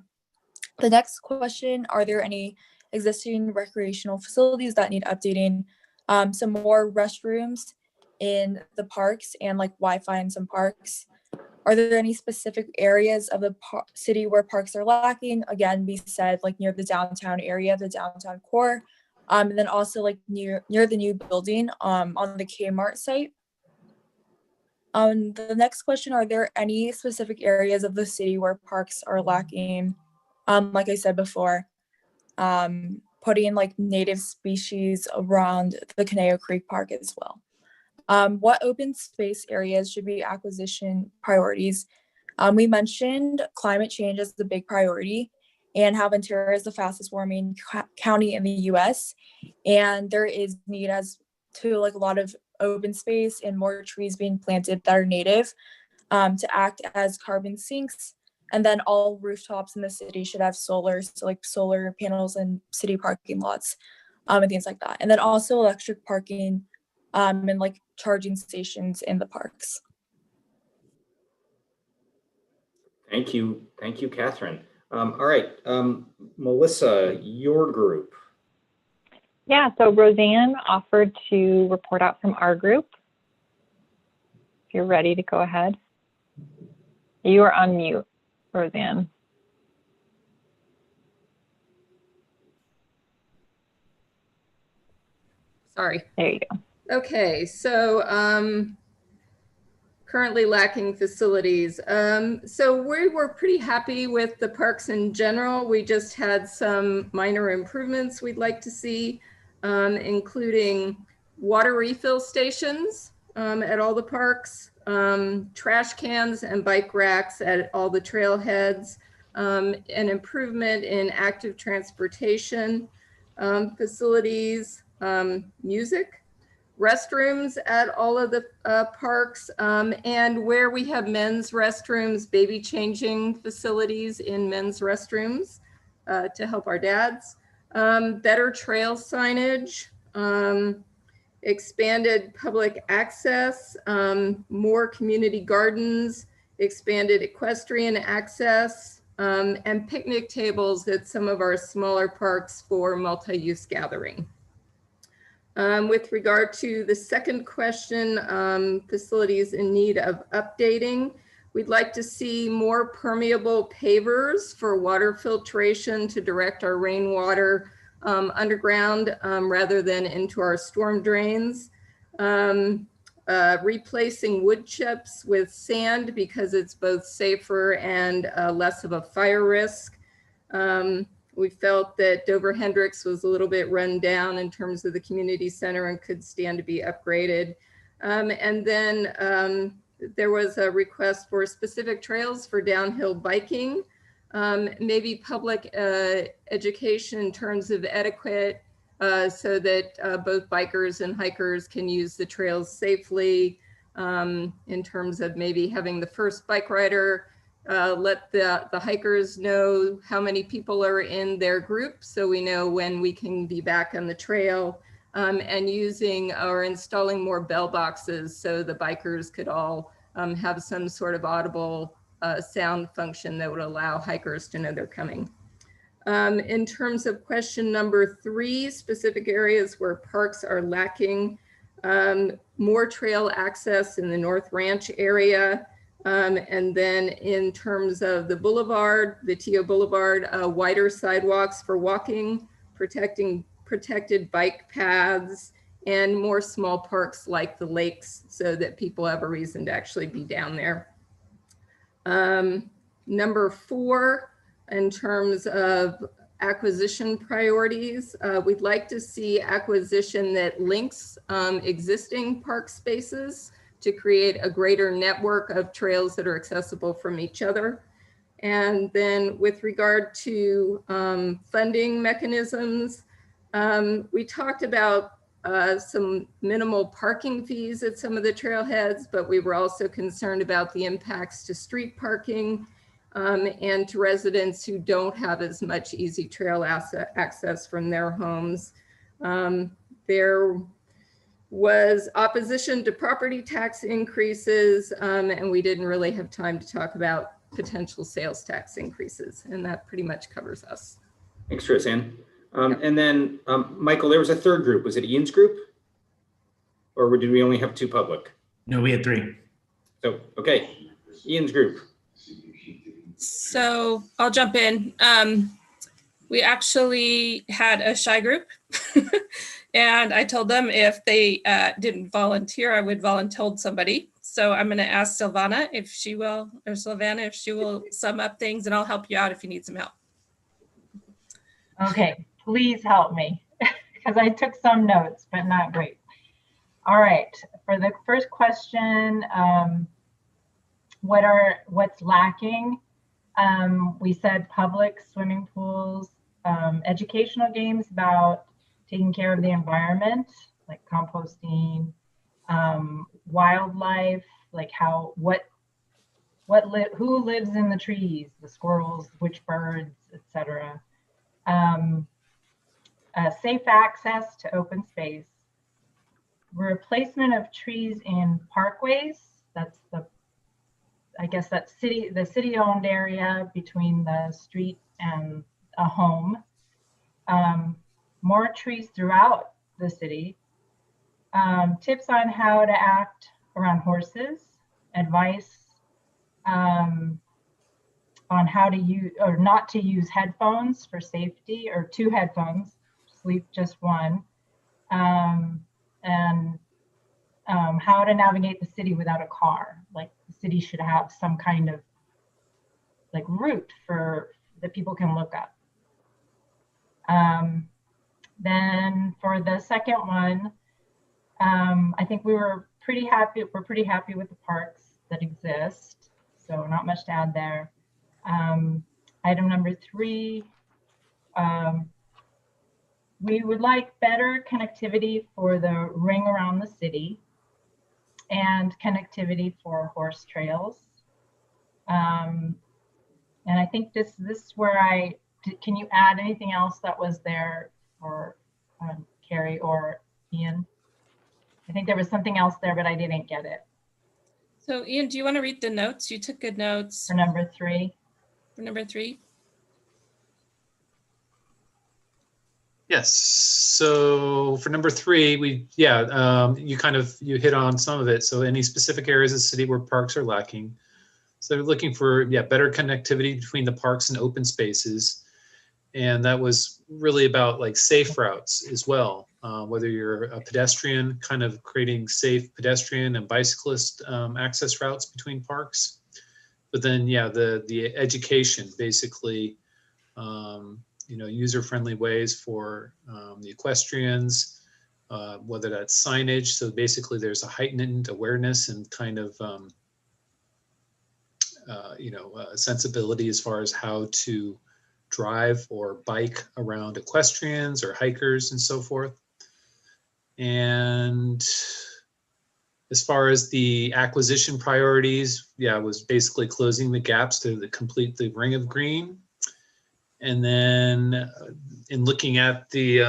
The next question, are there any existing recreational facilities that need updating? Some more restrooms in the parks and like Wi-Fi in some parks. Are there any specific areas of the city where parks are lacking? Again, we said like near the downtown area, the downtown core, and then also like near the new building on the Kmart site. The next question, are there any specific areas of the city where parks are lacking? Like I said before, putting like native species around the Conejo Creek Park as well. What open space areas should be acquisition priorities? We mentioned climate change as the big priority, and how Ventura is the fastest warming county in the US. And there is need as to like a lot of open space and more trees being planted that are native to act as carbon sinks. And then all rooftops in the city should have solar, so like solar panels in city parking lots and things like that. And then also electric parking and like charging stations in the parks. Thank you, Catherine. All right, Melissa, your group. Yeah, so Roseanne offered to report out from our group. If you're ready to go ahead. You are on mute, Roseanne. Sorry. There you go. Okay, so currently lacking facilities. So we were pretty happy with the parks in general. We just had some minor improvements we'd like to see, including water refill stations at all the parks, trash cans and bike racks at all the trailheads, an improvement in active transportation facilities, music, restrooms at all of the parks, and where we have men's restrooms, baby changing facilities in men's restrooms to help our dads, better trail signage, expanded public access, more community gardens, expanded equestrian access, and picnic tables at some of our smaller parks for multi-use gathering. With regard to the second question, facilities in need of updating, we'd like to see more permeable pavers for water filtration to direct our rainwater underground rather than into our storm drains. Replacing wood chips with sand because it's both safer and less of a fire risk. We felt that Dover Hendricks was a little bit run down in terms of the community center and could stand to be upgraded. And then there was a request for specific trails for downhill biking, maybe public education in terms of etiquette, so that both bikers and hikers can use the trails safely, in terms of maybe having the first bike rider let the hikers know how many people are in their group, so we know when we can be back on the trail, and using or installing more bell boxes so the bikers could all have some sort of audible sound function that would allow hikers to know they're coming. In terms of question number 3, specific areas where parks are lacking, more trail access in the North Ranch area. And then in terms of the boulevard, the Tio Boulevard, wider sidewalks for walking, protected bike paths, and more small parks like the lakes so that people have a reason to actually be down there. Number 4, in terms of acquisition priorities, we'd like to see acquisition that links existing park spaces to create a greater network of trails that are accessible from each other. And then with regard to funding mechanisms, we talked about some minimal parking fees at some of the trailheads, but we were also concerned about the impacts to street parking and to residents who don't have as much easy trail access from their homes. There was opposition to property tax increases, and we didn't really have time to talk about potential sales tax increases, and that pretty much covers us. Thanks, Roseanne. And then, Michael, there was a third group. Was it Ian's group? Or did we only have 2 public? No, we had 3. So, okay, Ian's group. So I'll jump in. We actually had a shy group and I told them if they didn't volunteer, I would volunteer somebody. So I'm going to ask Silvana if she will, or Silvana, if she will sum up things, and I'll help you out if you need some help. Okay, please help me because I took some notes, but not great. All right, for the first question, what's lacking? We said public swimming pools, educational games about taking care of the environment, like composting, wildlife, like who lives in the trees, the squirrels, which birds, etc. Safe access to open space, replacement of trees in parkways. That's I guess that's the city-owned area between the street and a home. More trees throughout the city. Tips on how to act around horses. Advice on how to use or not to use headphones for safety, or 2 headphones, sleep just 1. And how to navigate the city without a car. Like the city should have some kind of like route that people can look up. Then for the second one, I think we're pretty happy with the parks that exist. So not much to add there. Item number 3, we would like better connectivity for the ring around the city and connectivity for horse trails. And I think this is where can you add anything else that was there for Carrie or Ian? I think there was something else there, but I didn't get it. So Ian, do you want to read the notes? You took good notes. For number 3. For number 3. Yes. So for number 3, you hit on some of it. So any specific areas of the city where parks are lacking. So they're looking for better connectivity between the parks and open spaces. And that was really about like safe routes as well. Whether you're a pedestrian, kind of creating safe pedestrian and bicyclist access routes between parks. But then, the education, basically, user-friendly ways for the equestrians, whether that's signage. So basically there's a heightened awareness and kind of sensibility as far as how to drive or bike around equestrians or hikers and so forth. And as far as the acquisition priorities, it was basically closing the gaps to complete the ring of green. And then in looking at the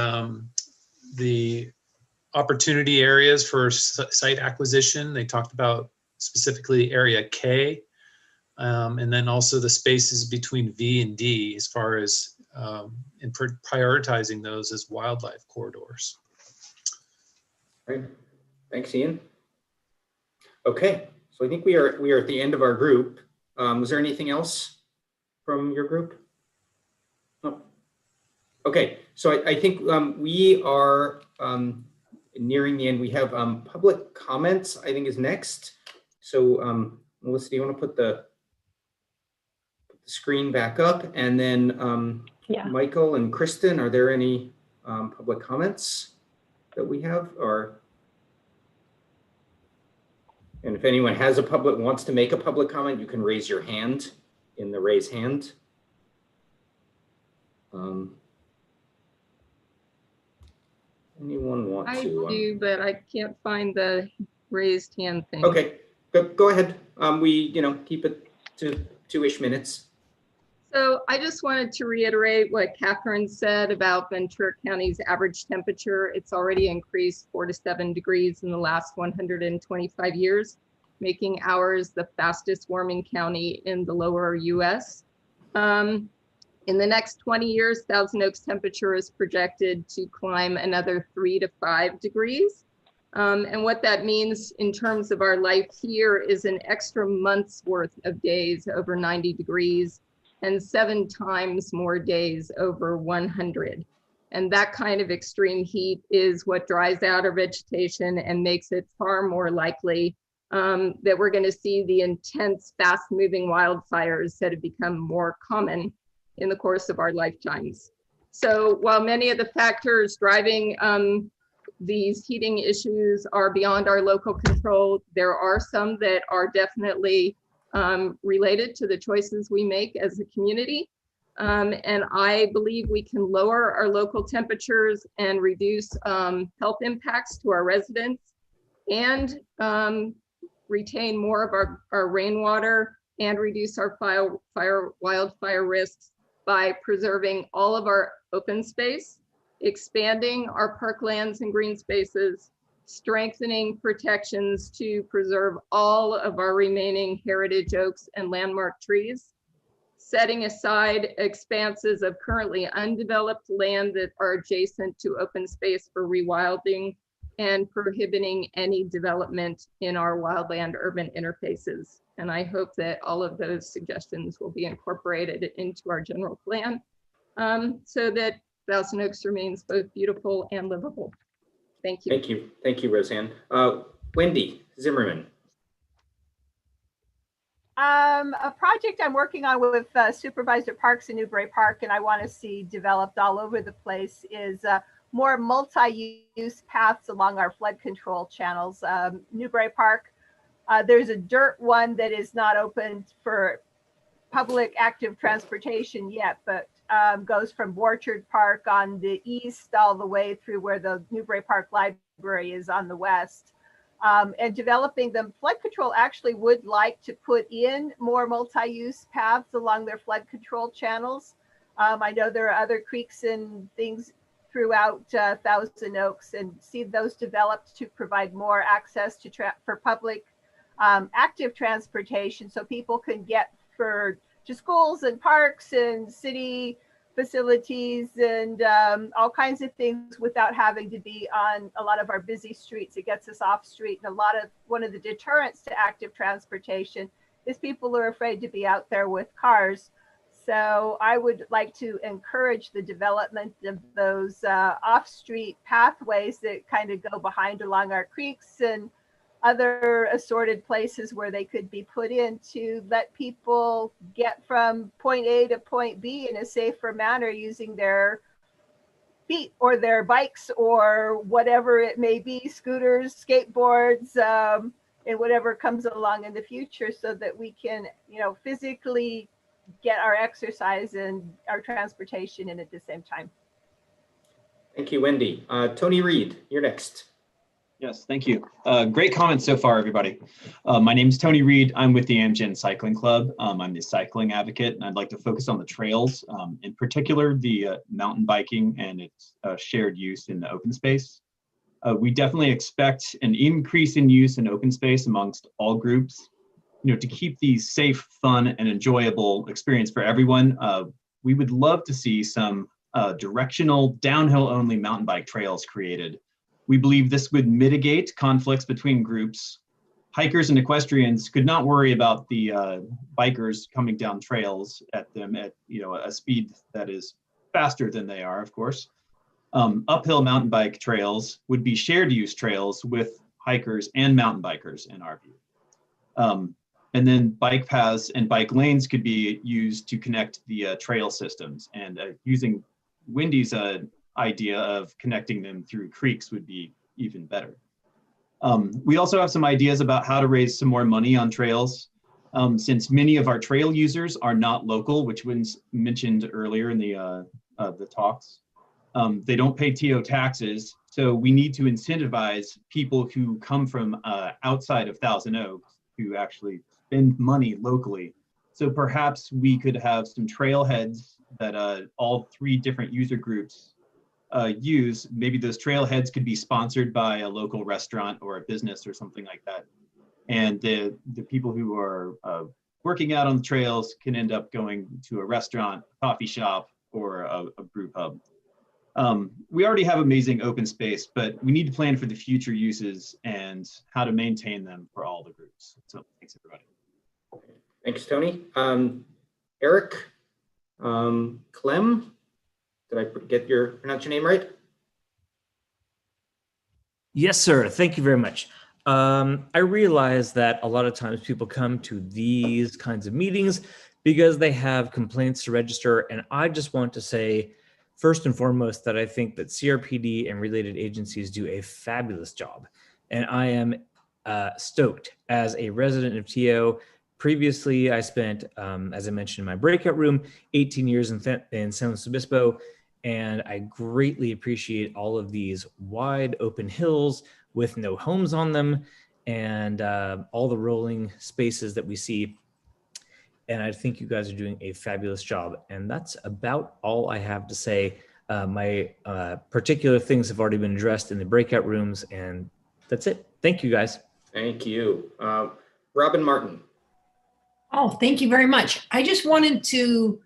opportunity areas for site acquisition, they talked about specifically area K, and then also the spaces between V and D as far as in prioritizing those as wildlife corridors. Great. Thanks, Ian. Okay, so I think we are at the end of our group. Was there anything else from your group? No. Okay, so I think we are nearing the end. We have public comments, I think, is next. So Melissa, do you want to put the screen back up? And then Michael and Kristen, are there any public comments that we have? And if anyone wants to make a public comment, you can raise your hand in the raise hand. Anyone want to? I do, but I can't find the raised hand thing. Okay, go ahead. We keep it to 2-ish minutes. So I just wanted to reiterate what Catherine said about Ventura County's average temperature. It's already increased 4 to 7 degrees in the last 125 years, making ours the fastest warming county in the lower US. In the next 20 years, Thousand Oaks temperature is projected to climb another 3 to 5 degrees. And what that means in terms of our life here is an extra month's worth of days over 90 degrees and 7 times more days over 100. And that kind of extreme heat is what dries out our vegetation and makes it far more likely that we're going to see the intense, fast-moving wildfires that have become more common in the course of our lifetimes. So while many of the factors driving these heating issues are beyond our local control, there are some that are definitely related to the choices we make as a community. And I believe we can lower our local temperatures and reduce health impacts to our residents and retain more of our rainwater and reduce our wildfire risks by preserving all of our open space, expanding our parklands and green spaces, strengthening protections to preserve all of our remaining heritage oaks and landmark trees, setting aside expanses of currently undeveloped land that are adjacent to open space for rewilding, and prohibiting any development in our wildland urban interfaces. And I hope that all of those suggestions will be incorporated into our general plan so that Thousand Oaks remains both beautiful and livable. Thank you. Thank you. Thank you, Roseanne. Wendy Zimmerman. A project I'm working on with Supervisor Parks in Newbury Park, and I want to see developed all over the place, is more multi-use paths along our flood control channels. Newbury Park, there's a dirt one that is not open for public active transportation yet, but goes from Orchard Park on the east all the way through where the Newbury Park Library is on the west. And developing them, flood control actually would like to put in more multi-use paths along their flood control channels. I know there are other creeks and things throughout Thousand Oaks, and see those developed to provide more access to for public active transportation, so people can get to schools and parks and city facilities and all kinds of things without having to be on a lot of our busy streets. It gets us off street, and one of the deterrents to active transportation is people are afraid to be out there with cars. So I would like to encourage the development of those off-street pathways that kind of go behind along our creeks and other assorted places where they could be put in to let people get from point A to point B in a safer manner using their feet or their bikes or whatever it may be, scooters, skateboards, in whatever comes along in the future so that we can, physically get our exercise and our transportation in at the same time. Thank you, Wendy. Tony Reed, you're next. Yes, thank you. Great comments so far, everybody. My name is Tony Reed. I'm with the Amgen Cycling Club. I'm the cycling advocate, and I'd like to focus on the trails, in particular, the mountain biking and its shared use in the open space. We definitely expect an increase in use in open space amongst all groups. To keep these safe, fun, and enjoyable experience for everyone, we would love to see some directional, downhill-only mountain bike trails created. We believe this would mitigate conflicts between groups. Hikers and equestrians could not worry about the bikers coming down trails at them at a speed that is faster than they are, of course. Uphill mountain bike trails would be shared use trails with hikers and mountain bikers in our view. And then bike paths and bike lanes could be used to connect the trail systems, and using Wendy's idea of connecting them through creeks would be even better. We also have some ideas about how to raise some more money on trails. Since many of our trail users are not local, which was mentioned earlier in the talks, they don't pay TO taxes, so we need to incentivize people who come from outside of Thousand Oaks to actually spend money locally. So perhaps we could have some trailheads that all 3 different user groups use. Maybe those trailheads could be sponsored by a local restaurant or a business or something like that. And the people who are working out on the trails can end up going to a restaurant, a coffee shop, or a brew pub. We already have amazing open space, but we need to plan for the future uses and how to maintain them for all the groups. So thanks, everybody. Thanks, Tony. Eric, Clem, did I pronounce your name right? Yes, sir. Thank you very much. I realize that a lot of times people come to these kinds of meetings because they have complaints to register. And I just want to say, first and foremost, that I think that CRPD and related agencies do a fabulous job. And I am stoked as a resident of TO. Previously, I spent, as I mentioned in my breakout room, 18 years in San Luis Obispo, and I greatly appreciate all of these wide open hills with no homes on them and all the rolling spaces that we see. And I think you guys are doing a fabulous job. And that's about all I have to say. My particular things have already been addressed in the breakout rooms, and that's it. Thank you, guys. Thank you. Robin Martin. Oh, thank you very much. I just wanted to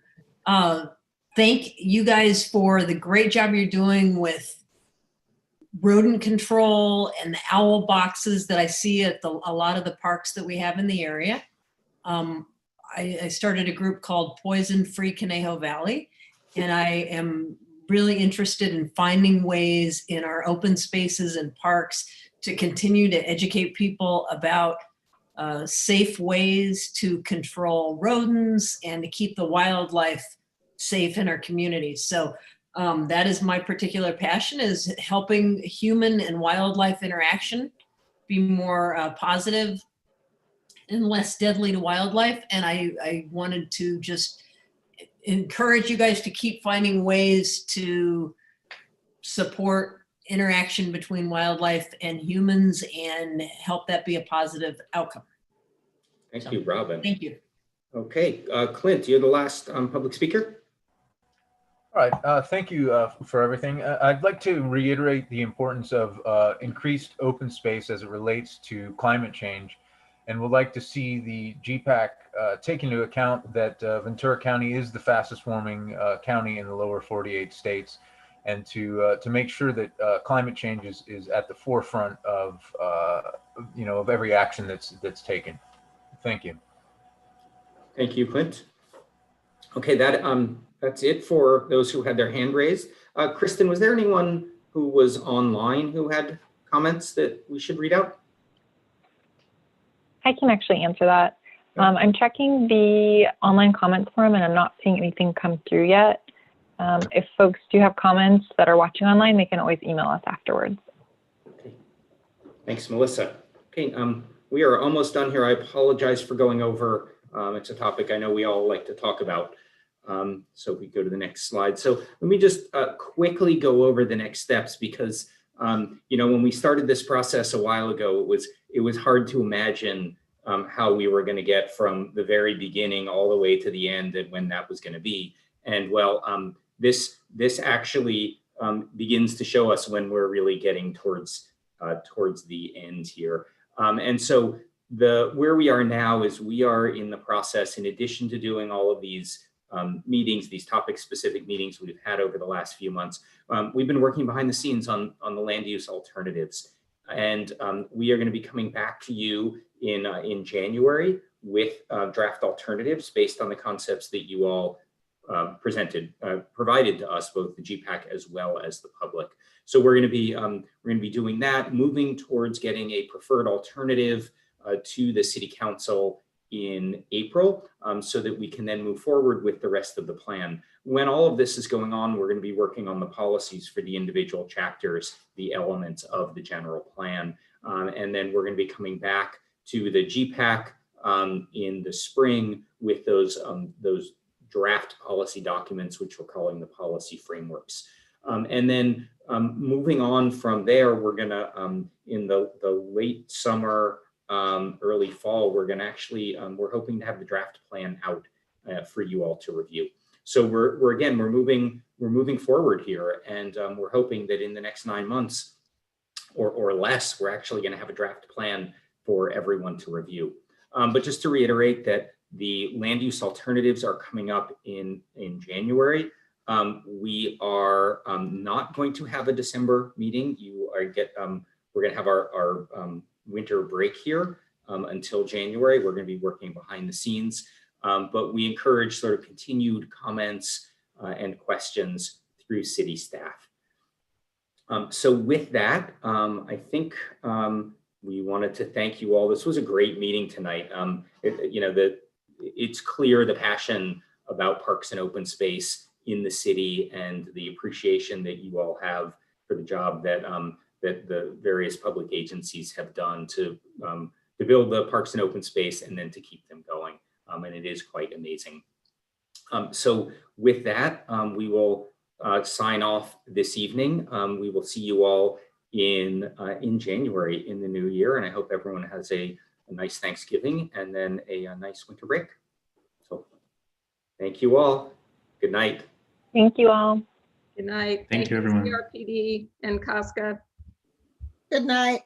thank you guys for the great job you're doing with rodent control and the owl boxes that I see at a lot of the parks that we have in the area. I started a group called Poison Free Conejo Valley, and I am really interested in finding ways in our open spaces and parks to continue to educate people about safe ways to control rodents and to keep the wildlife safe in our communities. So that is my particular passion, is helping human and wildlife interaction be more positive and less deadly to wildlife. And I wanted to just encourage you guys to keep finding ways to support interaction between wildlife and humans and help that be a positive outcome. Thank you, Robin. Thank you. Okay, Clint, you're the last public speaker. All right, thank you for everything. I'd like to reiterate the importance of increased open space as it relates to climate change, and would like to see the GPAC take into account that Ventura County is the fastest warming county in the lower 48 states, and to make sure that climate change is at the forefront of of every action that's taken. Thank you. Thank you, Clint. Okay, that's it for those who had their hand raised. Kristen, was there anyone who was online who had comments that we should read out? I can actually answer that. I'm checking the online comments forum and I'm not seeing anything come through yet. If folks do have comments that are watching online, they can always email us afterwards. Okay. Thanks, Melissa. Okay, we are almost done here. I apologize for going over. It's a topic I know we all like to talk about. So we go to the next slide. So let me just quickly go over the next steps, because when we started this process a while ago, it was hard to imagine how we were going to get from the very beginning all the way to the end and when that was going to be. And well, this actually begins to show us when we're really getting towards the end here. And so where we are now is we are in the process, in addition to doing all of these meetings, these topic-specific meetings we've had over the last few months, we've been working behind the scenes on the land use alternatives. And we are going to be coming back to you in January with draft alternatives based on the concepts that you all provided to us, both the GPAC as well as the public. So we're going to be doing that, moving towards getting a preferred alternative to the City Council in April, so that we can then move forward with the rest of the plan. When all of this is going on, we're going to be working on the policies for the individual chapters, the elements of the general plan. And then we're going to be coming back to the GPAC in the spring with those draft policy documents, which we're calling the policy frameworks. And then moving on from there, we're going to, in the late summer, early fall, we're going to actually, we're hoping to have the draft plan out for you all to review. So we're moving forward here, and we're hoping that in the next 9 months or less, we're actually going to have a draft plan for everyone to review. But just to reiterate that the land use alternatives are coming up in January. We are not going to have a December meeting. We're going to have our winter break here until January. We're going to be working behind the scenes, but we encourage sort of continued comments and questions through city staff. So with that, I think we wanted to thank you all. This was a great meeting tonight. It's clear the passion about parks and open space in the city and the appreciation that you all have for the job that the various public agencies have done to build the parks and open space and then to keep them going. And it is quite amazing. So with that, we will sign off this evening. We will see you all in January in the new year. And I hope everyone has a nice Thanksgiving and then a nice winter break. So thank you all. Good night. Thank you all. Good night. Thank you, everyone. CRPD and Costco. Good night.